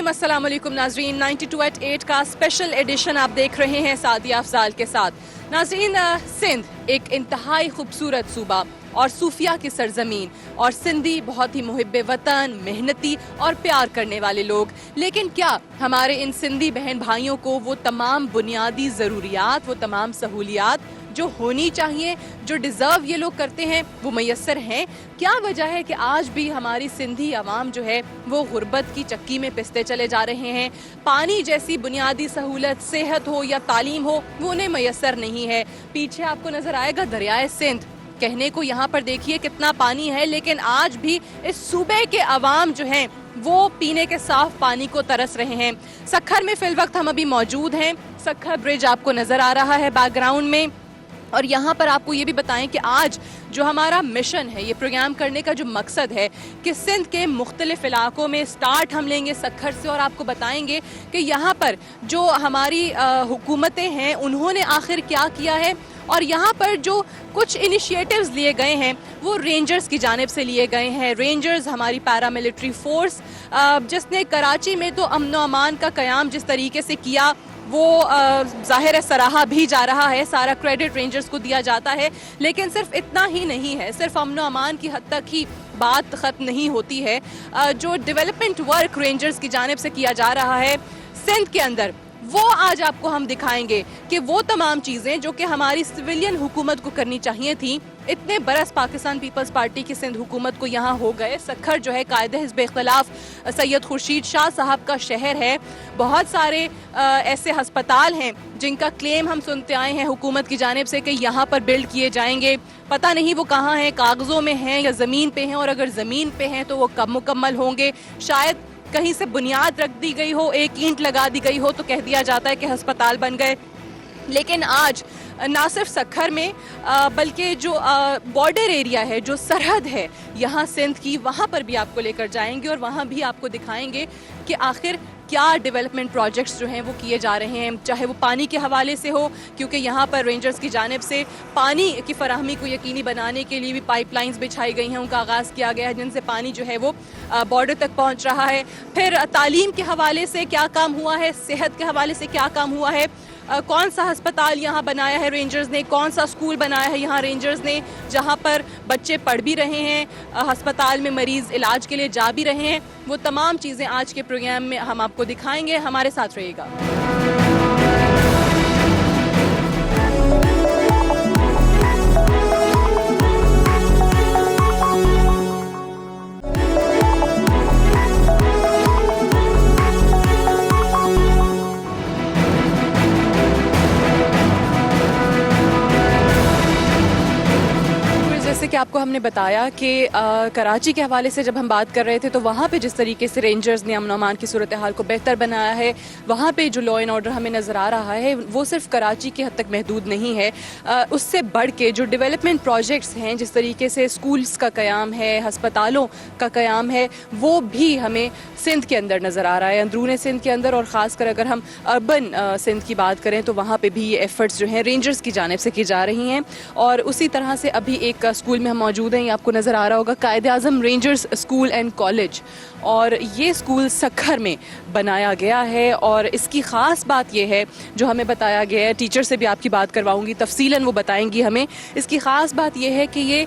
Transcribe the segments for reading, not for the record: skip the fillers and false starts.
रहीम, अस्सलाम वालेकुम नाज़रीन। 92@8 का स्पेशल एडिशन आप देख रहे हैं सादिया अफजाल के साथ। नाज़रीन, सिंध एक इंतहाई खूबसूरत सूबा और सूफिया की सरजमीन, और सिंधी बहुत ही मुहिब्बे वतन, मेहनती और प्यार करने वाले लोग। लेकिन क्या हमारे इन सिंधी बहन भाइयों को वो तमाम बुनियादी ज़रूरियात, वो तमाम सहूलियात जो होनी चाहिए, जो डिज़र्व ये लोग करते हैं, वो मैसर हैं? क्या वजह है कि आज भी हमारी सिंधी आवाम जो है वो गुर्बत की चक्की में पिसते चले जा रहे हैं? पानी जैसी बुनियादी सहूलत, सेहत हो या तालीम हो, वो उन्हें मैसर नहीं है। पीछे आपको नज़र आएगा दरियाए सिंध, कहने को यहाँ पर देखिए कितना पानी है, लेकिन आज भी इस सूबे के अवाम जो हैं वो पीने के साफ पानी को तरस रहे हैं। सक्खर में फिल वक्त हम अभी मौजूद हैं। सक्खर ब्रिज आपको नज़र आ रहा है बैकग्राउंड में, और यहाँ पर आपको ये भी बताएं कि आज जो हमारा मिशन है, ये प्रोग्राम करने का जो मकसद है कि सिंध के मुख्तलिफ इलाकों में स्टार्ट हम लेंगे सक्खर से, और आपको बताएंगे कि यहाँ पर जो हमारी हुकूमतें हैं उन्होंने आखिर क्या किया है, और यहाँ पर जो कुछ इनिशिएटिव्स लिए गए हैं वो रेंजर्स की जानिब से लिए गए हैं। रेंजर्स हमारी पैरामिलिट्री फोर्स, जिसने कराची में तो अमन व अमान का क़याम जिस तरीके से किया वो ज़ाहिर सराहा भी जा रहा है, सारा क्रेडिट रेंजर्स को दिया जाता है। लेकिन सिर्फ इतना ही नहीं है, सिर्फ अमन व अमान की हद तक ही बात ख़त्म नहीं होती है। जो डेवलपमेंट वर्क रेंजर्स की जानिब से किया जा रहा है सिंध के अंदर, वो आज आपको हम दिखाएंगे कि वो तमाम चीज़ें जो कि हमारी सिविलियन हुकूमत को करनी चाहिए थी। इतने बरस पाकिस्तान पीपल्स पार्टी की सिंध हुकूमत को यहाँ हो गए। सक्खर जो है कायदे हिज़्ब इख्तिलाफ सैयद खुर्शीद शाह साहब का शहर है। बहुत सारे ऐसे हस्पताल हैं जिनका क्लेम हम सुनते आए हैं हुकूमत की जानिब से कि यहाँ पर बिल्ड किए जाएंगे। पता नहीं वो कहाँ हैं, कागज़ों में हैं या ज़मीन पे हैं, और अगर ज़मीन पे हैं तो वो कब मुकम्मल होंगे। शायद कहीं से बुनियाद रख दी गई हो, एक ईंट लगा दी गई हो तो कह दिया जाता है कि अस्पताल बन गए। लेकिन आज ना सिर्फ सक्खर में बल्कि जो बॉर्डर एरिया है, जो सरहद है यहाँ सिंध की, वहाँ पर भी आपको लेकर जाएंगे और वहाँ भी आपको दिखाएंगे कि आखिर क्या डेवलपमेंट प्रोजेक्ट्स जो हैं वो किए जा रहे हैं। चाहे वो पानी के हवाले से हो, क्योंकि यहाँ पर रेंजर्स की जानिब से पानी की फराहमी को यकीनी बनाने के लिए भी पाइपलाइंस बिछाई गई हैं, उनका आगाज़ किया गया है, जिनसे पानी जो है वो बॉर्डर तक पहुँच रहा है। फिर तालीम के हवाले से क्या काम हुआ है, सेहत के हवाले से क्या काम हुआ है, कौन सा अस्पताल यहाँ बनाया है रेंजर्स ने, कौन सा स्कूल बनाया है यहाँ रेंजर्स ने जहाँ पर बच्चे पढ़ भी रहे हैं, अस्पताल में मरीज़ इलाज के लिए जा भी रहे हैं। वो तमाम चीज़ें आज के प्रोग्राम में हम आपको दिखाएंगे। हमारे साथ रहिएगा। कि आपको हमने बताया कि कराची के हवाले से जब हम बात कर रहे थे तो वहाँ पे जिस तरीके से रेंजर्स ने अमन अमान की सूरत हाल को बेहतर बनाया है, वहाँ पे जो लॉ एंड ऑर्डर हमें नज़र आ रहा है वो सिर्फ कराची की हद तक महदूद नहीं है। उससे बढ़ के जो डेवलपमेंट प्रोजेक्ट्स हैं, जिस तरीके से स्कूल्स का क़याम है, हस्पतालों का क़याम है, वो भी हमें सिंध के अंदर नज़र आ रहा है, अंदरून सिंध के अंदर। और ख़ासकर अगर हम अर्बन सिंध की बात करें तो वहाँ पर भी ये एफ़र्ट्स जो हैं रेंजर्स की जानिब से की जा रही हैं। और उसी तरह से अभी एक स्कूल में हम मौजूद हैं, ये आपको नज़र आ रहा होगा, कायदे आज़म रेंजर्स स्कूल एंड कॉलेज, और ये स्कूल सक्खर में बनाया गया है। और इसकी ख़ास बात ये है जो हमें बताया गया है, टीचर से भी आपकी बात करवाऊंगी, तफसीलन वो बताएंगी हमें। इसकी ख़ास बात ये है कि ये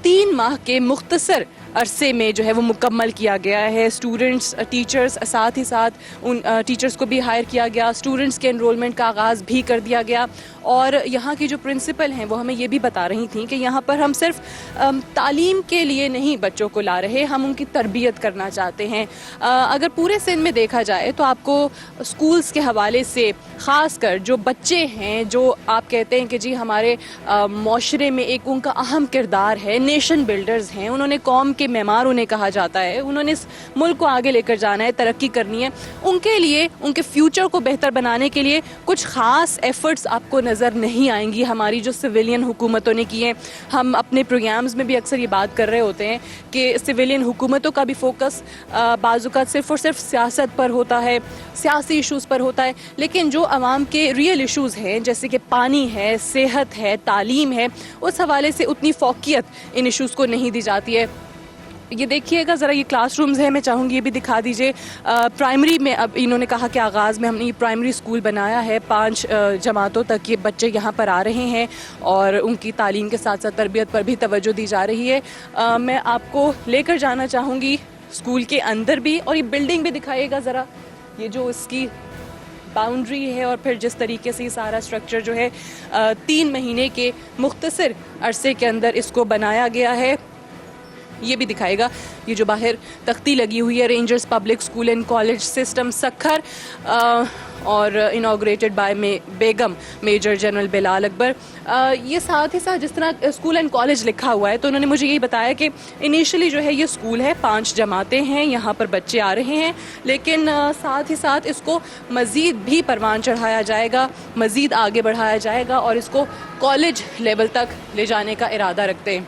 3 माह के मुख्तसर अरसे में जो है वो मुकम्मल किया गया है। स्टूडेंट्स, टीचर्स, साथ ही साथ उन टीचर्स को भी हायर किया गया, स्टूडेंट्स के एनरोलमेंट का आगाज़ भी कर दिया गया। और यहाँ की जो प्रिंसिपल हैं वो हमें ये भी बता रही थी कि यहाँ पर हम सिर्फ तालीम के लिए नहीं बच्चों को ला रहे, हम उनकी तरबियत करना चाहते हैं। अगर पूरे सिंध में देखा जाए तो आपको स्कूल्स के हवाले से ख़ास कर जो बच्चे हैं, जो आप कहते हैं कि जी हमारे माशरे में एक उनका अहम किरदार है, नेशन बिल्डर्स हैं, उन्होंने कौम के मेमार उन्हें कहा जाता है, उन्होंने इस मुल्क को आगे लेकर जाना है, तरक्की करनी है, उनके लिए, उनके फ्यूचर को बेहतर बनाने के लिए कुछ ख़ास एफ़र्ट्स आपको नज़र नहीं आएंगी हमारी जो सिविलियन हुकूमतों ने की हैं। हम अपने प्रोग्राम्स में भी अक्सर ये बात कर रहे होते हैं कि सिविलियन हुकूमतों का भी फोकस बाज़-औक़ात सिर्फ़ और सिर्फ सियासत पर होता है, सियासी इशूज़ पर होता है, लेकिन जो आवाम के रियल इशूज़ हैं जैसे कि पानी है, सेहत है, तालीम है, उस हवाले से उतनी फ़ोकियत इन इशूज़ को नहीं दी जाती है। ये देखिएगा ज़रा, ये क्लासरूम्स है, मैं चाहूँगी ये भी दिखा दीजिए। प्राइमरी में अब इन्होंने कहा कि आगाज़ में हमने ये प्राइमरी स्कूल बनाया है, 5 जमातों तक ये बच्चे यहाँ पर आ रहे हैं और उनकी तालीम के साथ साथ तरबियत पर भी तवज्जो दी जा रही है। मैं आपको लेकर जाना चाहूँगी स्कूल के अंदर भी, और ये बिल्डिंग भी दिखाइएगा ज़रा, ये जो इसकी बाउंड्री है और फिर जिस तरीके से ये सारा स्ट्रक्चर जो है 3 महीने के मुख्तसर अरसे के अंदर इसको बनाया गया है, ये भी दिखाएगा। ये जो बाहर तख्ती लगी हुई है, Rangers public school and college system Sukkur, और इनाग्रेटेड बाय बेगम मेजर जनरल बिलाल अकबर। ये साथ ही साथ जिस तरह स्कूल एंड कॉलेज लिखा हुआ है, तो उन्होंने मुझे यही बताया कि इनिशियली जो है ये स्कूल है, 5 जमातें हैं, यहाँ पर बच्चे आ रहे हैं, लेकिन साथ ही साथ इसको मज़ीद भी परवान चढ़ाया जाएगा, मज़ीद आगे बढ़ाया जाएगा और इसको कॉलेज लेवल तक ले जाने का इरादा रखते हैं।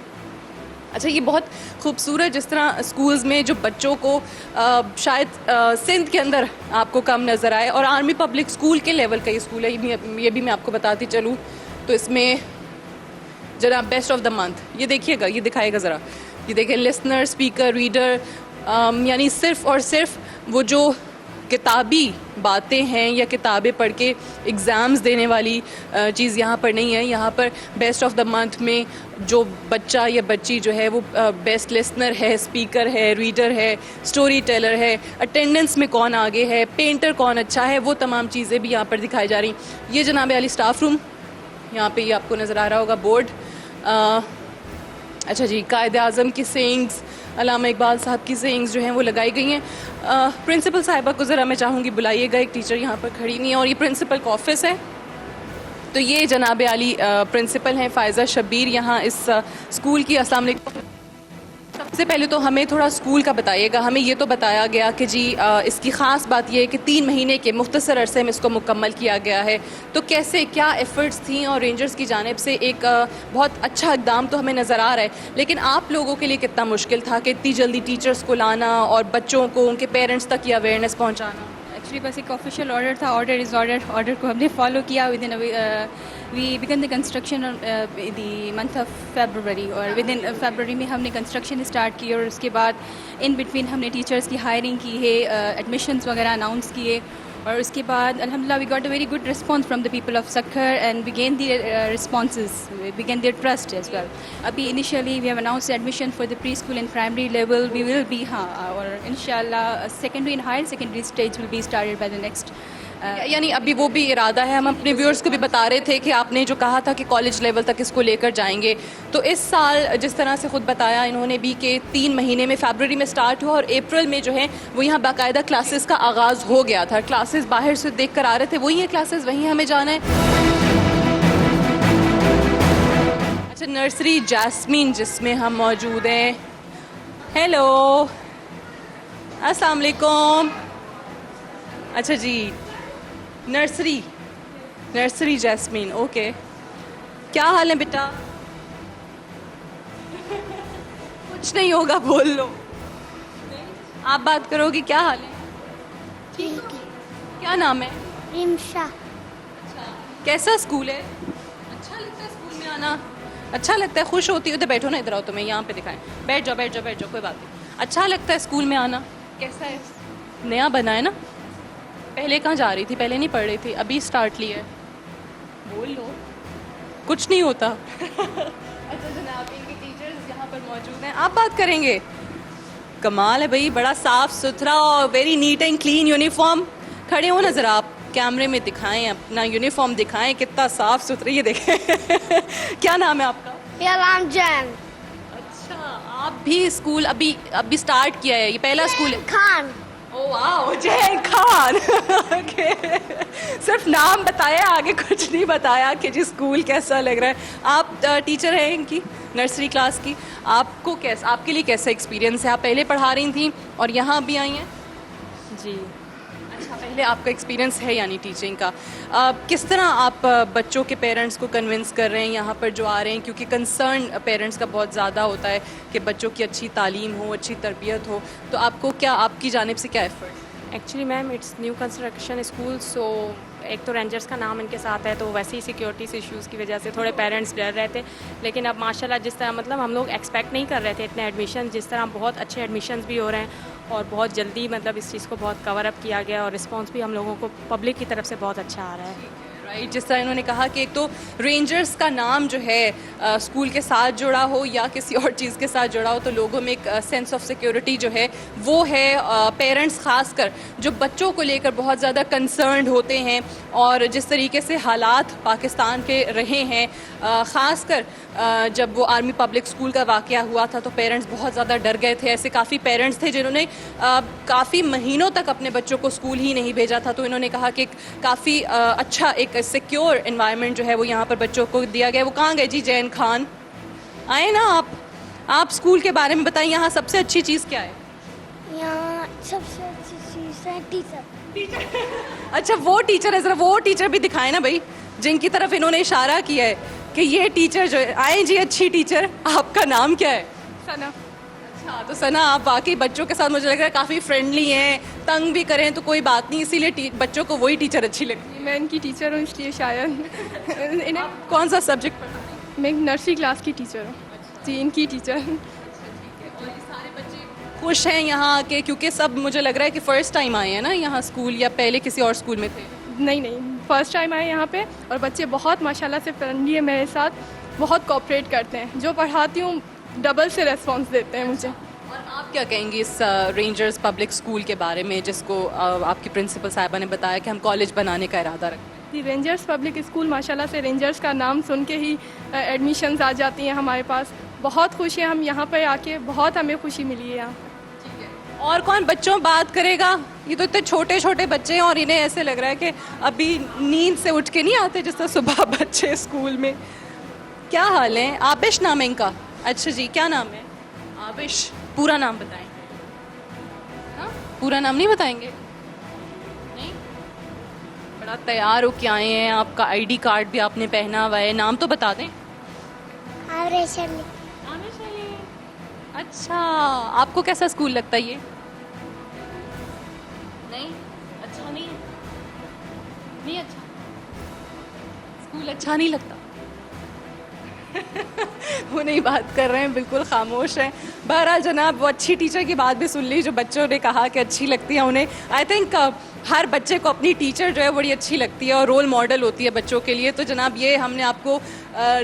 अच्छा, ये बहुत खूबसूरत, जिस तरह स्कूल्स में जो बच्चों को शायद सिंध के अंदर आपको कम नज़र आए, और आर्मी पब्लिक स्कूल के लेवल का ये स्कूल है, ये भी मैं आपको बताती चलूँ तो इसमें जरा बेस्ट ऑफ द मंथ ये देखिएगा, ये दिखाएगा ज़रा, ये देखिए लिसनर, स्पीकर, रीडर, यानी सिर्फ़ और सिर्फ वो जो किताबी बातें हैं या किताबें पढ़ के एग्ज़ाम्स देने वाली चीज़ यहाँ पर नहीं है। यहाँ पर बेस्ट ऑफ द मंथ में जो बच्चा या बच्ची जो है वो बेस्ट लिसनर है, स्पीकर है, रीडर है, स्टोरी टेलर है, अटेंडेंस में कौन आगे है, पेंटर कौन अच्छा है, वो तमाम चीज़ें भी यहाँ पर दिखाई जा रही। ये जनाब आली स्टाफ रूम, यहाँ पे ये आपको नज़र आ रहा होगा बोर्ड। अच्छा जी, कायद आज़म की सेइंग्स, अल्लामा इकबाल साहब की सेइंग्स जो हैं वो लगाई गई हैं। प्रिंसिपल साहिबा को ज़रा मैं चाहूँगी बुलाइएगा, एक टीचर यहाँ पर खड़ी नहीं है, और ये प्रिंसिपल का ऑफिस है। तो ये जनाब आली प्रिंसिपल हैं फ़ायज़ा शब्बीर यहाँ इस स्कूल की। अस्सलाम वालेकुम। सबसे पहले तो हमें थोड़ा स्कूल का बताइएगा। हमें ये तो बताया गया कि जी इसकी ख़ास बात यह है कि 3 महीने के मुख्तसर अरसे में इसको मुकम्मल किया गया है, तो कैसे क्या एफ़र्ट्स थी, और रेंजर्स की जानिब से एक बहुत अच्छा इक़दाम तो हमें नज़र आ रहा है, लेकिन आप लोगों के लिए कितना मुश्किल था कि इतनी जल्दी टीचर्स को लाना और बच्चों को उनके पेरेंट्स तक ये अवेयरनेस पहुँचाना? एक्चुअली बस एक ऑफिशियल ऑर्डर था, ऑर्डर इज़ ऑर्डर, ऑर्डर को हमने फॉलो किया। Within we began the construction the month of February, और विद इन फेबररी में हमने कंस्ट्रक्शन स्टार्ट की, और उसके बाद इन बिटवीन हमने टीचर्स की हायरिंग की है, एडमिशन्स वगैरह अनाउंस किए, और उसके बाद अल्हम्दुलिल्लाह we got a very good response from the people of Sukkur and we gain the responses, we gain their trust as well. अभी initially we have announced admission for the pre school and primary level, we will be और इंशाल्लाह secondary and higher secondary stage will be started by the next. यानी अभी वो भी इरादा है। हम अपने व्यूअर्स को भी बता रहे थे कि आपने जो कहा था कि कॉलेज लेवल तक इसको लेकर जाएंगे, तो इस साल जिस तरह से ख़ुद बताया इन्होंने भी कि 3 महीने में फरवरी में स्टार्ट हुआ और अप्रैल में जो है वो यहाँ बाकायदा क्लासेस का आगाज़ हो गया था। क्लासेस बाहर से देख कर आ रहे थे, वही है क्लासेस, वहीं हमें जाना है। अच्छा, नर्सरी जैस्मीन जिसमें हम मौजूद हैं। हेलो, अस्सलाम वालेकुम। अच्छा जी, नर्सरी जैस्मीन, ओके। क्या हाल है बेटा? कुछ नहीं होगा, बोल लो। आप बात करोगी, क्या हाल है? ठीक है। क्या नाम है? रिमशा। अच्छा, कैसा स्कूल है? अच्छा लगता है स्कूल में आना? अच्छा लगता है, खुश होती हो? तो बैठो ना, इधर आओ, तुम्हें यहाँ पे दिखाएं। बैठ जाओ, कोई बात नहीं। अच्छा लगता है स्कूल में आना? कैसा है? नया बना है ना? पहले कहाँ जा रही थी? पहले नहीं पढ़ रही थी, अभी स्टार्ट लिया है। बोल लो, कुछ नहीं होता। अच्छा जनाब, इनके टीचर्स यहाँ पर मौजूद हैं, आप बात करेंगे। कमाल है भाई, बड़ा साफ़ सुथरा और very neat and clean uniform. खड़े हो ना ज़रा, आप कैमरे में दिखाएं, अपना यूनिफॉर्म दिखाएं, कितना साफ़ सुथरा, ये देखें। क्या नाम है आपका? यालाम जान। अच्छा, आप भी स्कूल अभी स्टार्ट किया है? ये पहला स्कूल है? खान। ओ वाह, जय खान। ओके, सिर्फ नाम बताया, आगे कुछ नहीं बताया कि जी स्कूल कैसा लग रहा है। आप टीचर हैं इनकी नर्सरी क्लास की, आपको कैसा, आपके लिए कैसा एक्सपीरियंस है? आप पहले पढ़ा रही थी और यहाँ भी आई हैं? जी। अच्छा, पहले आपका एक्सपीरियंस है यानी टीचिंग का। किस तरह आप बच्चों के पेरेंट्स को कन्विंस कर रहे हैं यहाँ पर जो आ रहे हैं, क्योंकि कंसर्न पेरेंट्स का बहुत ज़्यादा होता है कि बच्चों की अच्छी तालीम हो, अच्छी तरबियत हो, तो आपको क्या, आपकी जानिब से क्या effort? Actually, ma'am, it's new construction school, so एक तो रेंजर्स का नाम इनके साथ है, तो वैसे ही सिक्योरिटी इश्यूज़ की वजह से थोड़े पेरेंट्स डर रहे थे, लेकिन अब माशाल्लाह जिस तरह मतलब हम लोग एक्सपेक्ट नहीं कर रहे थे इतने एडमिशन, जिस तरह बहुत अच्छे एडमिशन्स भी हो रहे हैं और बहुत जल्दी मतलब इस चीज़ को बहुत कवर अप किया गया और रिस्पॉन्स भी हम लोगों को पब्लिक की तरफ से बहुत अच्छा आ रहा है। राइट, जिस तरह इन्होंने कहा कि एक तो रेंजर्स का नाम जो है स्कूल के साथ जुड़ा हो या किसी और चीज़ के साथ जुड़ा हो तो लोगों में एक सेंस ऑफ सिक्योरिटी जो है वो है। पेरेंट्स खासकर जो बच्चों को लेकर बहुत ज़्यादा कंसर्न्ड होते हैं और जिस तरीके से हालात पाकिस्तान के रहे हैं, ख़ासकर जब वो आर्मी पब्लिक स्कूल का वाक़या हुआ था तो पेरेंट्स बहुत ज़्यादा डर गए थे। ऐसे काफ़ी पेरेंट्स थे जिन्होंने काफ़ी महीनों तक अपने बच्चों को स्कूल ही नहीं भेजा था, तो इन्होंने कहा कि काफ़ी अच्छा एक सिक्योर एनवायरनमेंट जो है वो यहाँ पर बच्चों को दिया गया। वो कहाँ गए जी? जैन खान आए ना आप स्कूल के बारे में बताएं, यहाँ सबसे अच्छी चीज़ क्या है? यहाँ सबसे अच्छी चीज़ है टीचर। अच्छा, वो टीचर है, ज़रा वो टीचर भी दिखाए ना भाई, जिनकी तरफ इन्होंने इशारा किया है कि ये टीचर जो है। आए जी अच्छी टीचर, आपका नाम क्या है? सना। अच्छा, तो सना आप वाकई बच्चों के साथ मुझे लग रहा है काफ़ी फ्रेंडली हैं, तंग भी करें तो कोई बात नहीं, इसीलिए बच्चों को वही टीचर अच्छी लगती है। मैं इनकी टीचर हूँ इसलिए शायद इन्हें कौन सा सब्जेक्ट पढ़ाते हैं? मैं एक नर्सरी क्लास की टीचर हूँ जी, इनकी टीचर। खुश हैं यहाँ आके? क्योंकि सब मुझे लग रहा है कि फ़र्स्ट टाइम आए हैं ना यहाँ स्कूल, या पहले किसी और स्कूल में थे? नहीं, फर्स्ट टाइम आए यहाँ पे और बच्चे बहुत माशाल्लाह से फ्रेंडली है मेरे साथ, बहुत कोऑपरेट करते हैं। जो पढ़ाती हूँ डबल से रेस्पॉन्स देते हैं मुझे। और आप क्या कहेंगी इस रेंजर्स पब्लिक स्कूल के बारे में, जिसको आपकी प्रिंसिपल साहिबा ने बताया कि हम कॉलेज बनाने का इरादा रखते हैं? जी, रेंजर्स पब्लिक स्कूल माशाल्लाह से रेंजर्स का नाम सुन के ही एडमिशन्स आ जाती हैं हमारे पास। बहुत खुश हैं हम यहाँ पे आके, बहुत हमें खुशी मिली है यहाँ। और कौन बच्चों बात करेगा? ये तो इतने छोटे छोटे बच्चे हैं और इन्हें ऐसे लग रहा है कि अभी नींद से उठ के नहीं आते जिस तरह सुबह बच्चे स्कूल में। क्या हाल है? आबिश नाम है इनका? अच्छा जी, क्या नाम है? आबिश। पूरा नाम बताएं। हाँ, पूरा नाम नहीं बताएंगे? नहीं, बड़ा तैयार हो के आए हैं, आपका आईडी कार्ड भी आपने पहना हुआ है, नाम तो बता दें। आमिर अली। अच्छा, आपको कैसा स्कूल लगता है ये? नहीं अच्छा नहीं है? नहीं अच्छा स्कूल अच्छा नहीं लगता? वो नहीं बात कर रहे हैं, बिल्कुल खामोश हैं। बहरहाल जनाब, वो अच्छी टीचर की बात भी सुन ली जो बच्चों ने कहा कि अच्छी लगती है उन्हें। आई थिंक हर बच्चे को अपनी टीचर जो है बड़ी अच्छी लगती है और रोल मॉडल होती है बच्चों के लिए। तो जनाब ये हमने आपको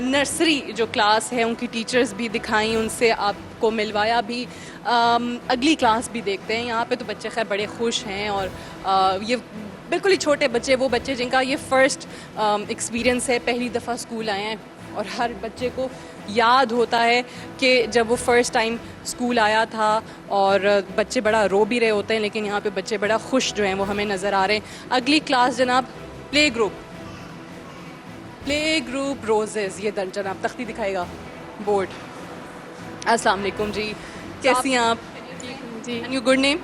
नर्सरी जो क्लास है उनकी टीचर्स भी दिखाई, उनसे आपको मिलवाया भी। अगली क्लास भी देखते हैं। यहाँ पे तो बच्चे खैर बड़े खुश हैं और ये बिल्कुल ही छोटे बच्चे, वो बच्चे जिनका ये फ़र्स्ट एक्सपीरियंस है, पहली दफ़ा स्कूल आए हैं। और हर बच्चे को याद होता है कि जब वो फ़र्स्ट टाइम स्कूल आया था, और बच्चे बड़ा रो भी रहे होते हैं, लेकिन यहाँ पे बच्चे बड़ा खुश जो हैं वो हमें नज़र आ रहे हैं। अगली क्लास जनाब प्ले ग्रुप रोजेज़, ये जनाब तख्ती दिखाएगा बोर्ड। अस्सलाम वालेकुम जी, कैसी हैं आप? जी, एंड योर गुड नेम?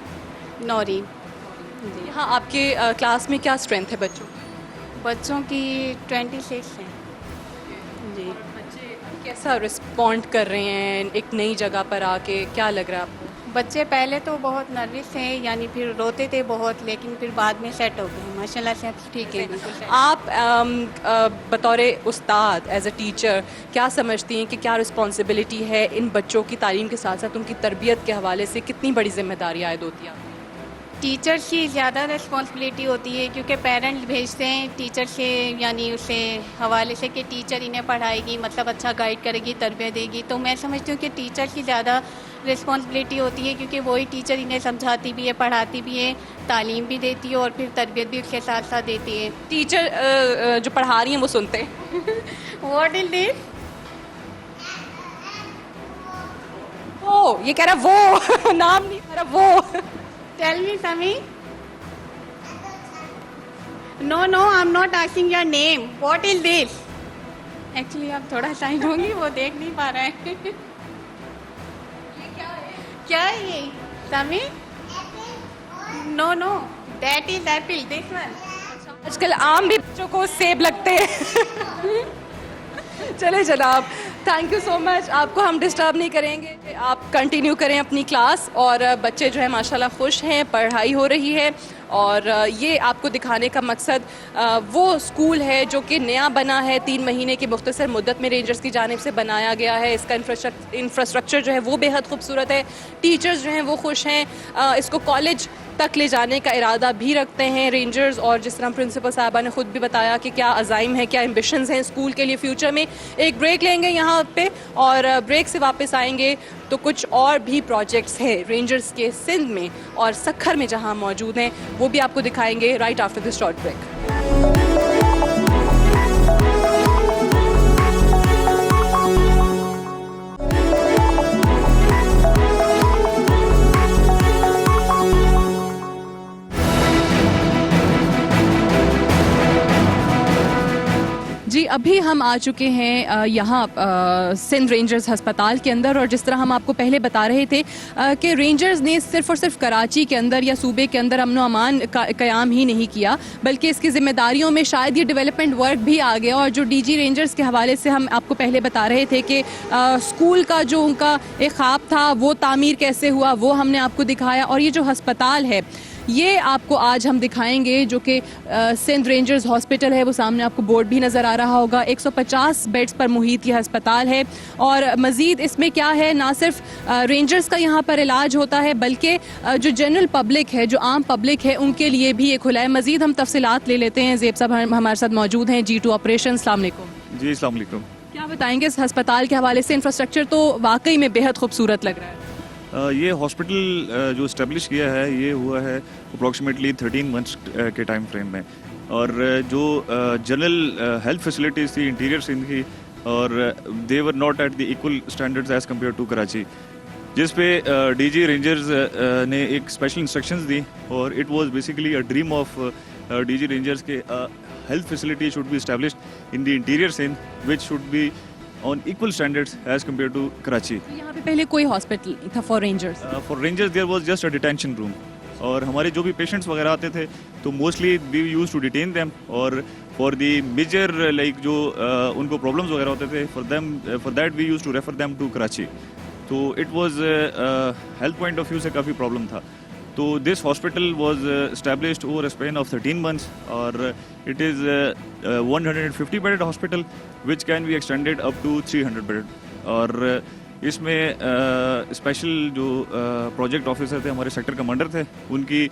नौरी। यहाँ आपके क्लास में क्या स्ट्रेंथ है बच्चों की? बच्चों की 26 हैं जी। बच्चे कैसा रिस्पॉन्ड कर रहे हैं एक नई जगह पर आके, क्या लग रहा है आपको? बच्चे पहले तो बहुत नर्वस थे, यानी फिर रोते थे बहुत, लेकिन फिर बाद में सेट हो गए माशाल्लाह से, अब ठीक है बिल्कुल। आप बतौर उस्ताद, एज अ टीचर, क्या समझती हैं कि क्या रिस्पॉन्सिबिलिटी है इन बच्चों की तालीम के साथ साथ उनकी तरबियत के हवाले से, कितनी बड़ी जिम्मेदारी आयद होती है? टीचर्स की ज़्यादा रिस्पॉन्सिबिलिटी होती है क्योंकि पेरेंट्स भेजते हैं टीचर से, यानी उससे हवाले से कि टीचर इन्हें पढ़ाएगी, मतलब अच्छा गाइड करेगी, तरबियत देगी। तो मैं समझती हूँ कि टीचर की ज़्यादा रिस्पॉन्सिबिलिटी होती है क्योंकि वही टीचर इन्हें समझाती भी है, पढ़ाती भी है, तालीम भी देती है और फिर तरबियत भी उसके साथ साथ देती है। टीचर जो पढ़ा रही हैं वो सुनते हैं। What is this? वो ये कह रहा वो नाम नहीं कह रहा वो। Tell me, Sami. No, I'm not asking your name. What is this? Actually, आप थोड़ा साइड होंगी, वो देख नहीं पा रहा है। ये क्या है ये? Sami? No, that is apple. This one. आजकल आम भी बच्चों को सेब लगते हैं। चले जनाब, थैंक यू सो मच। आपको हम डिस्टर्ब नहीं करेंगे, आप कंटिन्यू करें अपनी क्लास। और बच्चे जो है माशाल्लाह खुश हैं, पढ़ाई हो रही है। और ये आपको दिखाने का मकसद वो स्कूल है जो कि नया बना है, 3 महीने की मुख्तसर मुद्दत में रेंजर्स की जानिब से बनाया गया है। इसका इंफ्रास्ट्रक्चर जो है वो बेहद खूबसूरत है, टीचर्स जो हैं वो खुश हैं। इसको कॉलेज तक ले जाने का इरादा भी रखते हैं रेंजर्स। और जिस तरह प्रिंसिपल साहबा ने ख़ुद भी बताया कि क्या अज़ाइम है, क्या एम्बिशंस हैं स्कूल के लिए फ्यूचर में। एक ब्रेक लेंगे यहाँ पे और ब्रेक से वापस आएंगे तो कुछ और भी प्रोजेक्ट्स हैं रेंजर्स के सिंध में और सखर में जहाँ मौजूद हैं, वो भी आपको दिखाएंगे right after this short break. जी अभी हम आ चुके हैं यहाँ सिंध रेंजर्स हस्पताल के अंदर। और जिस तरह हम आपको पहले बता रहे थे कि रेंजर्स ने सिर्फ़ और सिर्फ कराची के अंदर या सूबे के अंदर अमन अमान का क़याम ही नहीं किया, बल्कि इसकी ज़िम्मेदारियों में शायद ये डेवलपमेंट वर्क भी आ गया। और जो डीजी रेंजर्स के हवाले से हम आपको पहले बता रहे थे कि स्कूल का जो उनका एक ख्वाब था वो तामीर कैसे हुआ, वो हमने आपको दिखाया। और ये जो हस्पताल है ये आपको आज हम दिखाएंगे, जो कि सिंध रेंजर्स हॉस्पिटल है। वो सामने आपको बोर्ड भी नज़र आ रहा होगा। 150 बेड्स पर मुहित ये हस्पताल है। और मज़ीद इसमें क्या है, ना सिर्फ रेंजर्स का यहाँ पर इलाज होता है, बल्कि जो जनरल पब्लिक है, जो आम पब्लिक है, उनके लिए भी ये खुला है। मज़ीद हम तफसीलात ले लेते हैं। ज़ेब साहब हमारे साथ मौजूद हैं, G2 ऑपरेशन। अस्सलाम वालेकुम। जी अस्सलाम वालेकुम। क्या बताएंगे इस हस्पताल के हवाले से? इंफ्रास्ट्रक्चर तो वाकई में बेहद खूबसूरत लग रहा है। ये हॉस्पिटल जो इस्टेब्लिश किया है ये हुआ है अप्रॉक्सीमेटली 13 मंथ्स के टाइम फ्रेम में। और जो जनरल हेल्थ फैसिलिटीज़ थी इंटीरियर सिंध की, और they were not at the equal standards as compare to Karachi, जिस पे डीजी रेंजर्स ने एक स्पेशल इंस्ट्रक्शंस दी। और it was basically a dream of DG Rangers के health facility should be established in the interior Sindh which should be on equal standards as compared to Karachi. यहाँ पे पहले कोई हॉस्पिटल नहीं था for rangers? For rangers there was just a detention room. और हमारे जो भी पेशेंट्स वगैरह आते थे तो mostly we use to detain them. और फॉर द मेजर लाइक जो उनको प्रॉब्लम्स वगैरह होते थे for that we use to refer them to Karachi. तो it was health point of view से काफ़ी प्रॉब्लम था। तो this hospital was established over a span of 13 months. और it is 150 bedded hospital which can be extended up to 300 bed. और इसमें special जो project officer थे, हमारे सेक्टर कमांडर थे, उनकी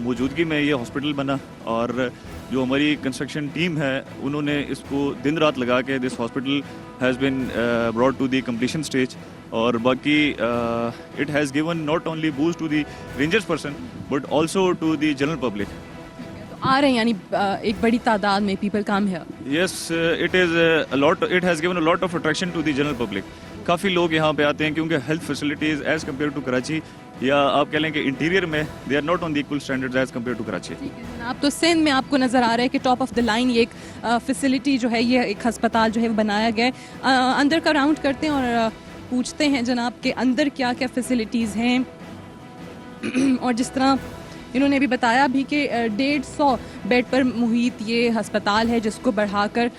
मौजूदगी में ये हॉस्पिटल बना। और जो हमारी कंस्ट्रक्शन टीम है उन्होंने इसको दिन रात लगा के this hospital has been brought to the completion stage. और बाकी it has given not only boost to the Rangers person but also to the general public. आ रहे हैं यानी एक बड़ी तादाद में पीपल कम है। Yes it is a lot, it has given a lot of attraction to the general public. काफ़ी लोग यहाँ पे आते हैं क्योंकि health facilities as compare to Karachi, या आप कह लें कि इंटीरियर में they are not on the equal standards as compare to Karachi. आप तो सिंध में आपको नज़र आ रहा है कि टॉप ऑफ द लाइन ये एक फैसिलिटी जो है, ये एक हस्पताल जो है वो बनाया गया है। अंदर का राउंड करते हैं और पूछते हैं जनाब के अंदर क्या क्या फैसिलिटीज़ हैं। और जिस तरह इन्होंने भी बताया भी कि 150 बेड पर मुहित ये हस्पताल है, जिसको बढ़ाकर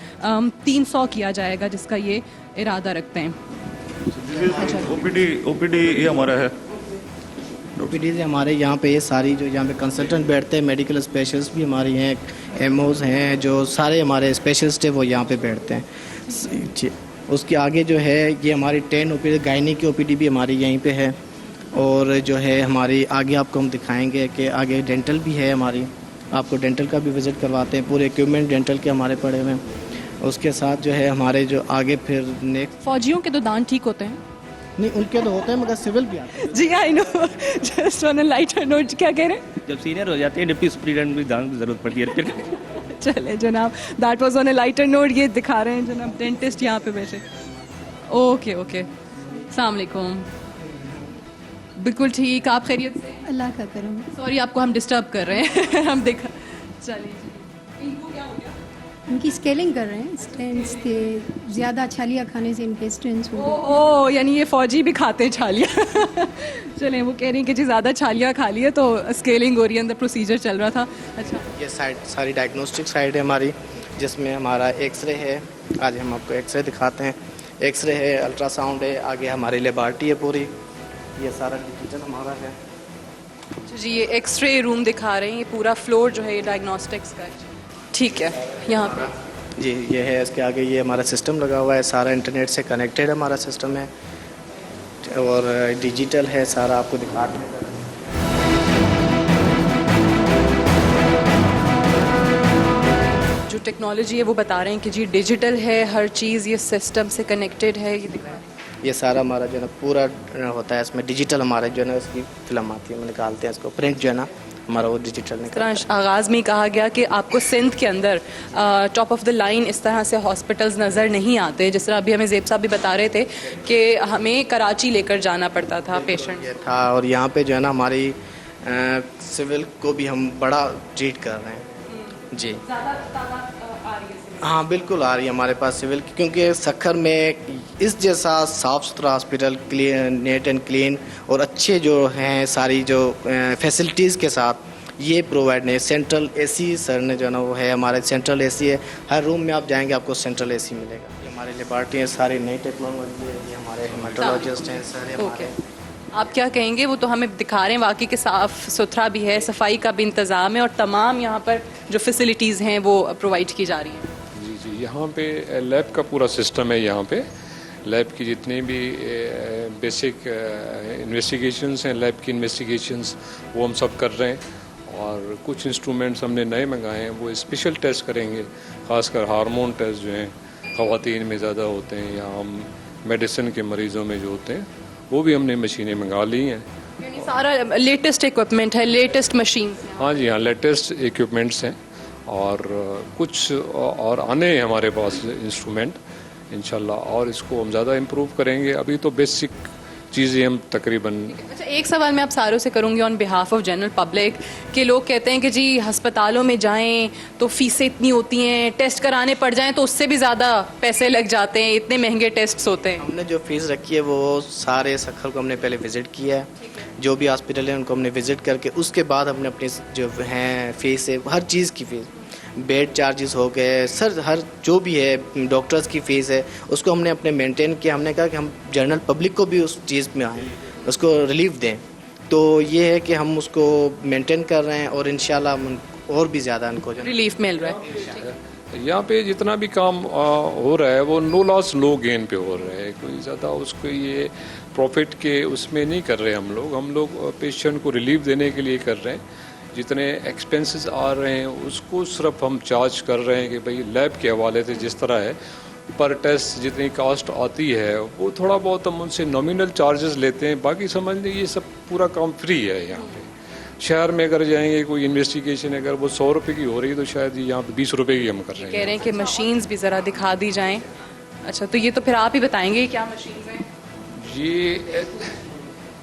300 किया जाएगा, जिसका ये इरादा रखते हैं। ओपीडी ये हमारा है। ओपीडी से हमारे यहाँ पे ये सारी जो यहाँ पे कंसल्टेंट बैठते हैं, मेडिकल स्पेशलिस्ट भी हमारे हैं, एमओज हैं, जो सारे हमारे स्पेशलिस्ट है वो यहाँ पे बैठते हैं। उसके आगे जो है ये हमारी 10 ओपीडी, गायनी की ओपीडी भी हमारी यहीं पे है। और जो है हमारी आगे आपको हम दिखाएंगे कि आगे डेंटल भी है हमारी, आपको डेंटल का भी विज़िट करवाते हैं। पूरे इक्विपमेंट डेंटल के हमारे पड़े हुए हैं। उसके साथ जो है हमारे जो आगे फिर नेक्स्ट, फौजियों के तो दांत ठीक होते हैं? नहीं उनके तो होते हैं मगर सिविल भी आते हैं। जी I know, just on a lighter note. क्या कह रहे हैं? जब सीनियर हो जाते हैं डिप्टी सुप्रीडेंट भी दांत की ज़रूरत पड़ती है फिर। चले जनाब, that was on a lighter note. ये दिखा रहे हैं जनाब डेंटिस्ट यहाँ पे बैठे। ओके ओके, अस्सलाम वालेकुम। बिल्कुल ठीक, आप खैरियत से? अल्लाह का करम। सॉरी आपको हम डिस्टर्ब कर रहे हैं। हम देखा, चलिए जी। इनको क्या हो गया? उनकी स्केलिंग कर रहे हैं, स्टेंट्स थे, ज़्यादा छालियाँ खाने से इनके स्टेंट्स हो गए। ओ यानी ये फौजी भी खाते हैं छालियाँ। चलें, वो कह रही हैं कि जी ज़्यादा छालियाँ खा लिए तो स्केलिंग हो रही है, अंदर प्रोसीजर चल रहा था। अच्छा, ये साइड सारी डायग्नोस्टिक साइड है हमारी, जिसमें हमारा एक्सरे है, आज हम आपको एक्सरे दिखाते हैं। एक्सरे है, अल्ट्रासाउंड है, आगे हमारी लेबॉरेटरी है पूरी, ये सारा डिजिटल हमारा है। जी ये एक्सरे रूम दिखा रहे हैं, ये पूरा फ्लोर जो है ये डायग्नोस्टिक्स का है। ठीक है, यहाँ पे जी ये है, इसके आगे ये हमारा सिस्टम लगा हुआ है, सारा इंटरनेट से कनेक्टेड हमारा सिस्टम है और डिजिटल है सारा, आपको दिखाते हैं। जो टेक्नोलॉजी है वो बता रहे हैं कि जी डिजिटल है हर चीज़, ये सिस्टम से कनेक्टेड है, ये दिखा रहे हैं। ये सारा हमारा जो है ना पूरा होता है, इसमें डिजिटल हमारे जो है ना इसकी फिल्म आती है, हम निकालते हैं इसको, प्रिंट जो है ना हमारा वो डिजिटल निकलता है। आगाज़ में ही कहा गया कि आपको सिंध के अंदर टॉप ऑफ द लाइन इस तरह से हॉस्पिटल्स नज़र नहीं आते, जिस तरह अभी हमें ज़ेब साहब भी बता रहे थे कि हमें कराची लेकर जाना पड़ता था पेशेंट ये था। और यहाँ पे जो है ना हमारी सिविल को भी हम बड़ा ट्रीट कर रहे हैं जी। हाँ बिल्कुल आ रही है हमारे पास सिविल, क्योंकि सखर में इस जैसा साफ़ सुथरा hospital, clean, neat and clean और अच्छे जो हैं सारी जो फैसिलिटीज़ के साथ ये प्रोवाइड नहीं। सेंट्रल एसी सर ने जो है ना वो है, हमारे सेंट्रल एसी है, हर रूम में आप जाएंगे आपको सेंट्रल एसी मिलेगा। ये हमारी लेबॉरेटरी है, सारी नई टेक्नोलॉजी है, ये हमारे हेमाटोलॉजिस्ट हैं सर हमारे। आप क्या कहेंगे, वो तो हमें दिखा रहे हैं वाकई के साफ़ सुथरा भी है, सफाई का भी इंतज़ाम है और तमाम यहाँ पर जो फैसिलिटीज़ हैं वो प्रोवाइड की जा रही हैं। जी जी, यहाँ पे लैब का पूरा सिस्टम है। यहाँ पे लैब की जितनी भी बेसिक इन्वेस्टिगेशंस हैं, लैब की इन्वेस्टिगेशंस वो हम सब कर रहे हैं और कुछ इंस्ट्रूमेंट्स हमने नए मंगाए हैं, वो स्पेशल टेस्ट करेंगे, ख़ासकर हार्मोन टेस्ट जो हैं ख़वातीन में ज़्यादा होते हैं या हम मेडिसिन के मरीज़ों में जो होते हैं, वो भी हमने मशीनें मंगा ली हैं। यानी सारा लेटेस्ट इक्विपमेंट है, लेटेस्ट मशीन। हाँ जी हाँ, लेटेस्ट इक्विपमेंट्स हैं और कुछ और आने हैं हमारे पास इंस्ट्रूमेंट इंशाल्लाह, और इसको हम ज़्यादा इम्प्रूव करेंगे। अभी तो बेसिक चीज़ें हम तकरीबन। अच्छा, एक सवाल मैं आप सारों से करूंगी on behalf of general public कि लोग कहते हैं कि जी अस्पतालों में जाएं तो फीसें इतनी होती हैं, टेस्ट कराने पड़ जाएं तो उससे भी ज़्यादा पैसे लग जाते हैं, इतने महंगे टेस्ट्स होते हैं। हमने जो फीस रखी है वो सारे सखर को हमने पहले विज़िट किया है, जो भी हॉस्पिटल है उनको हमने विज़िट करके उसके बाद हमने अपनी जो हैं फीस है, हर चीज़ की फ़ीस, बेड चार्जेस हो गए सर, हर जो भी है डॉक्टर्स की फ़ीस है उसको हमने अपने मेंटेन किया। हमने कहा कि हम जनरल पब्लिक को भी उस चीज़ में आएँ, उसको रिलीफ दें, तो ये है कि हम उसको मेंटेन कर रहे हैं और इंशाल्लाह और भी ज़्यादा उनको रिलीफ मिल रहा है। यहाँ पे जितना भी काम हो रहा है वो नो लॉस नो गेन पे हो रहा है, कोई ज़्यादा उसको ये प्रॉफिट के उसमें नहीं कर रहे हम लोग पेशेंट को रिलीफ देने के लिए कर रहे हैं। जितने एक्सपेंसेस आ रहे हैं उसको सिर्फ हम चार्ज कर रहे हैं कि भाई लैब के हवाले से जिस तरह है पर टेस्ट जितनी कास्ट आती है वो थोड़ा बहुत हम उनसे नॉमिनल चार्जेस लेते हैं, बाकी समझ लें ये सब पूरा काम फ्री है। यहाँ पे शहर में अगर जाएंगे कोई इन्वेस्टिगेशन अगर वो 100 रुपये की हो रही है तो शायद यहाँ पे 20 रुपये की हम कर रहे हैं। कह रहे हैं कि मशीन्स भी ज़रा दिखा दी जाएं। अच्छा, तो ये तो फिर आप ही बताएंगे क्या मशीन्स हैं? ये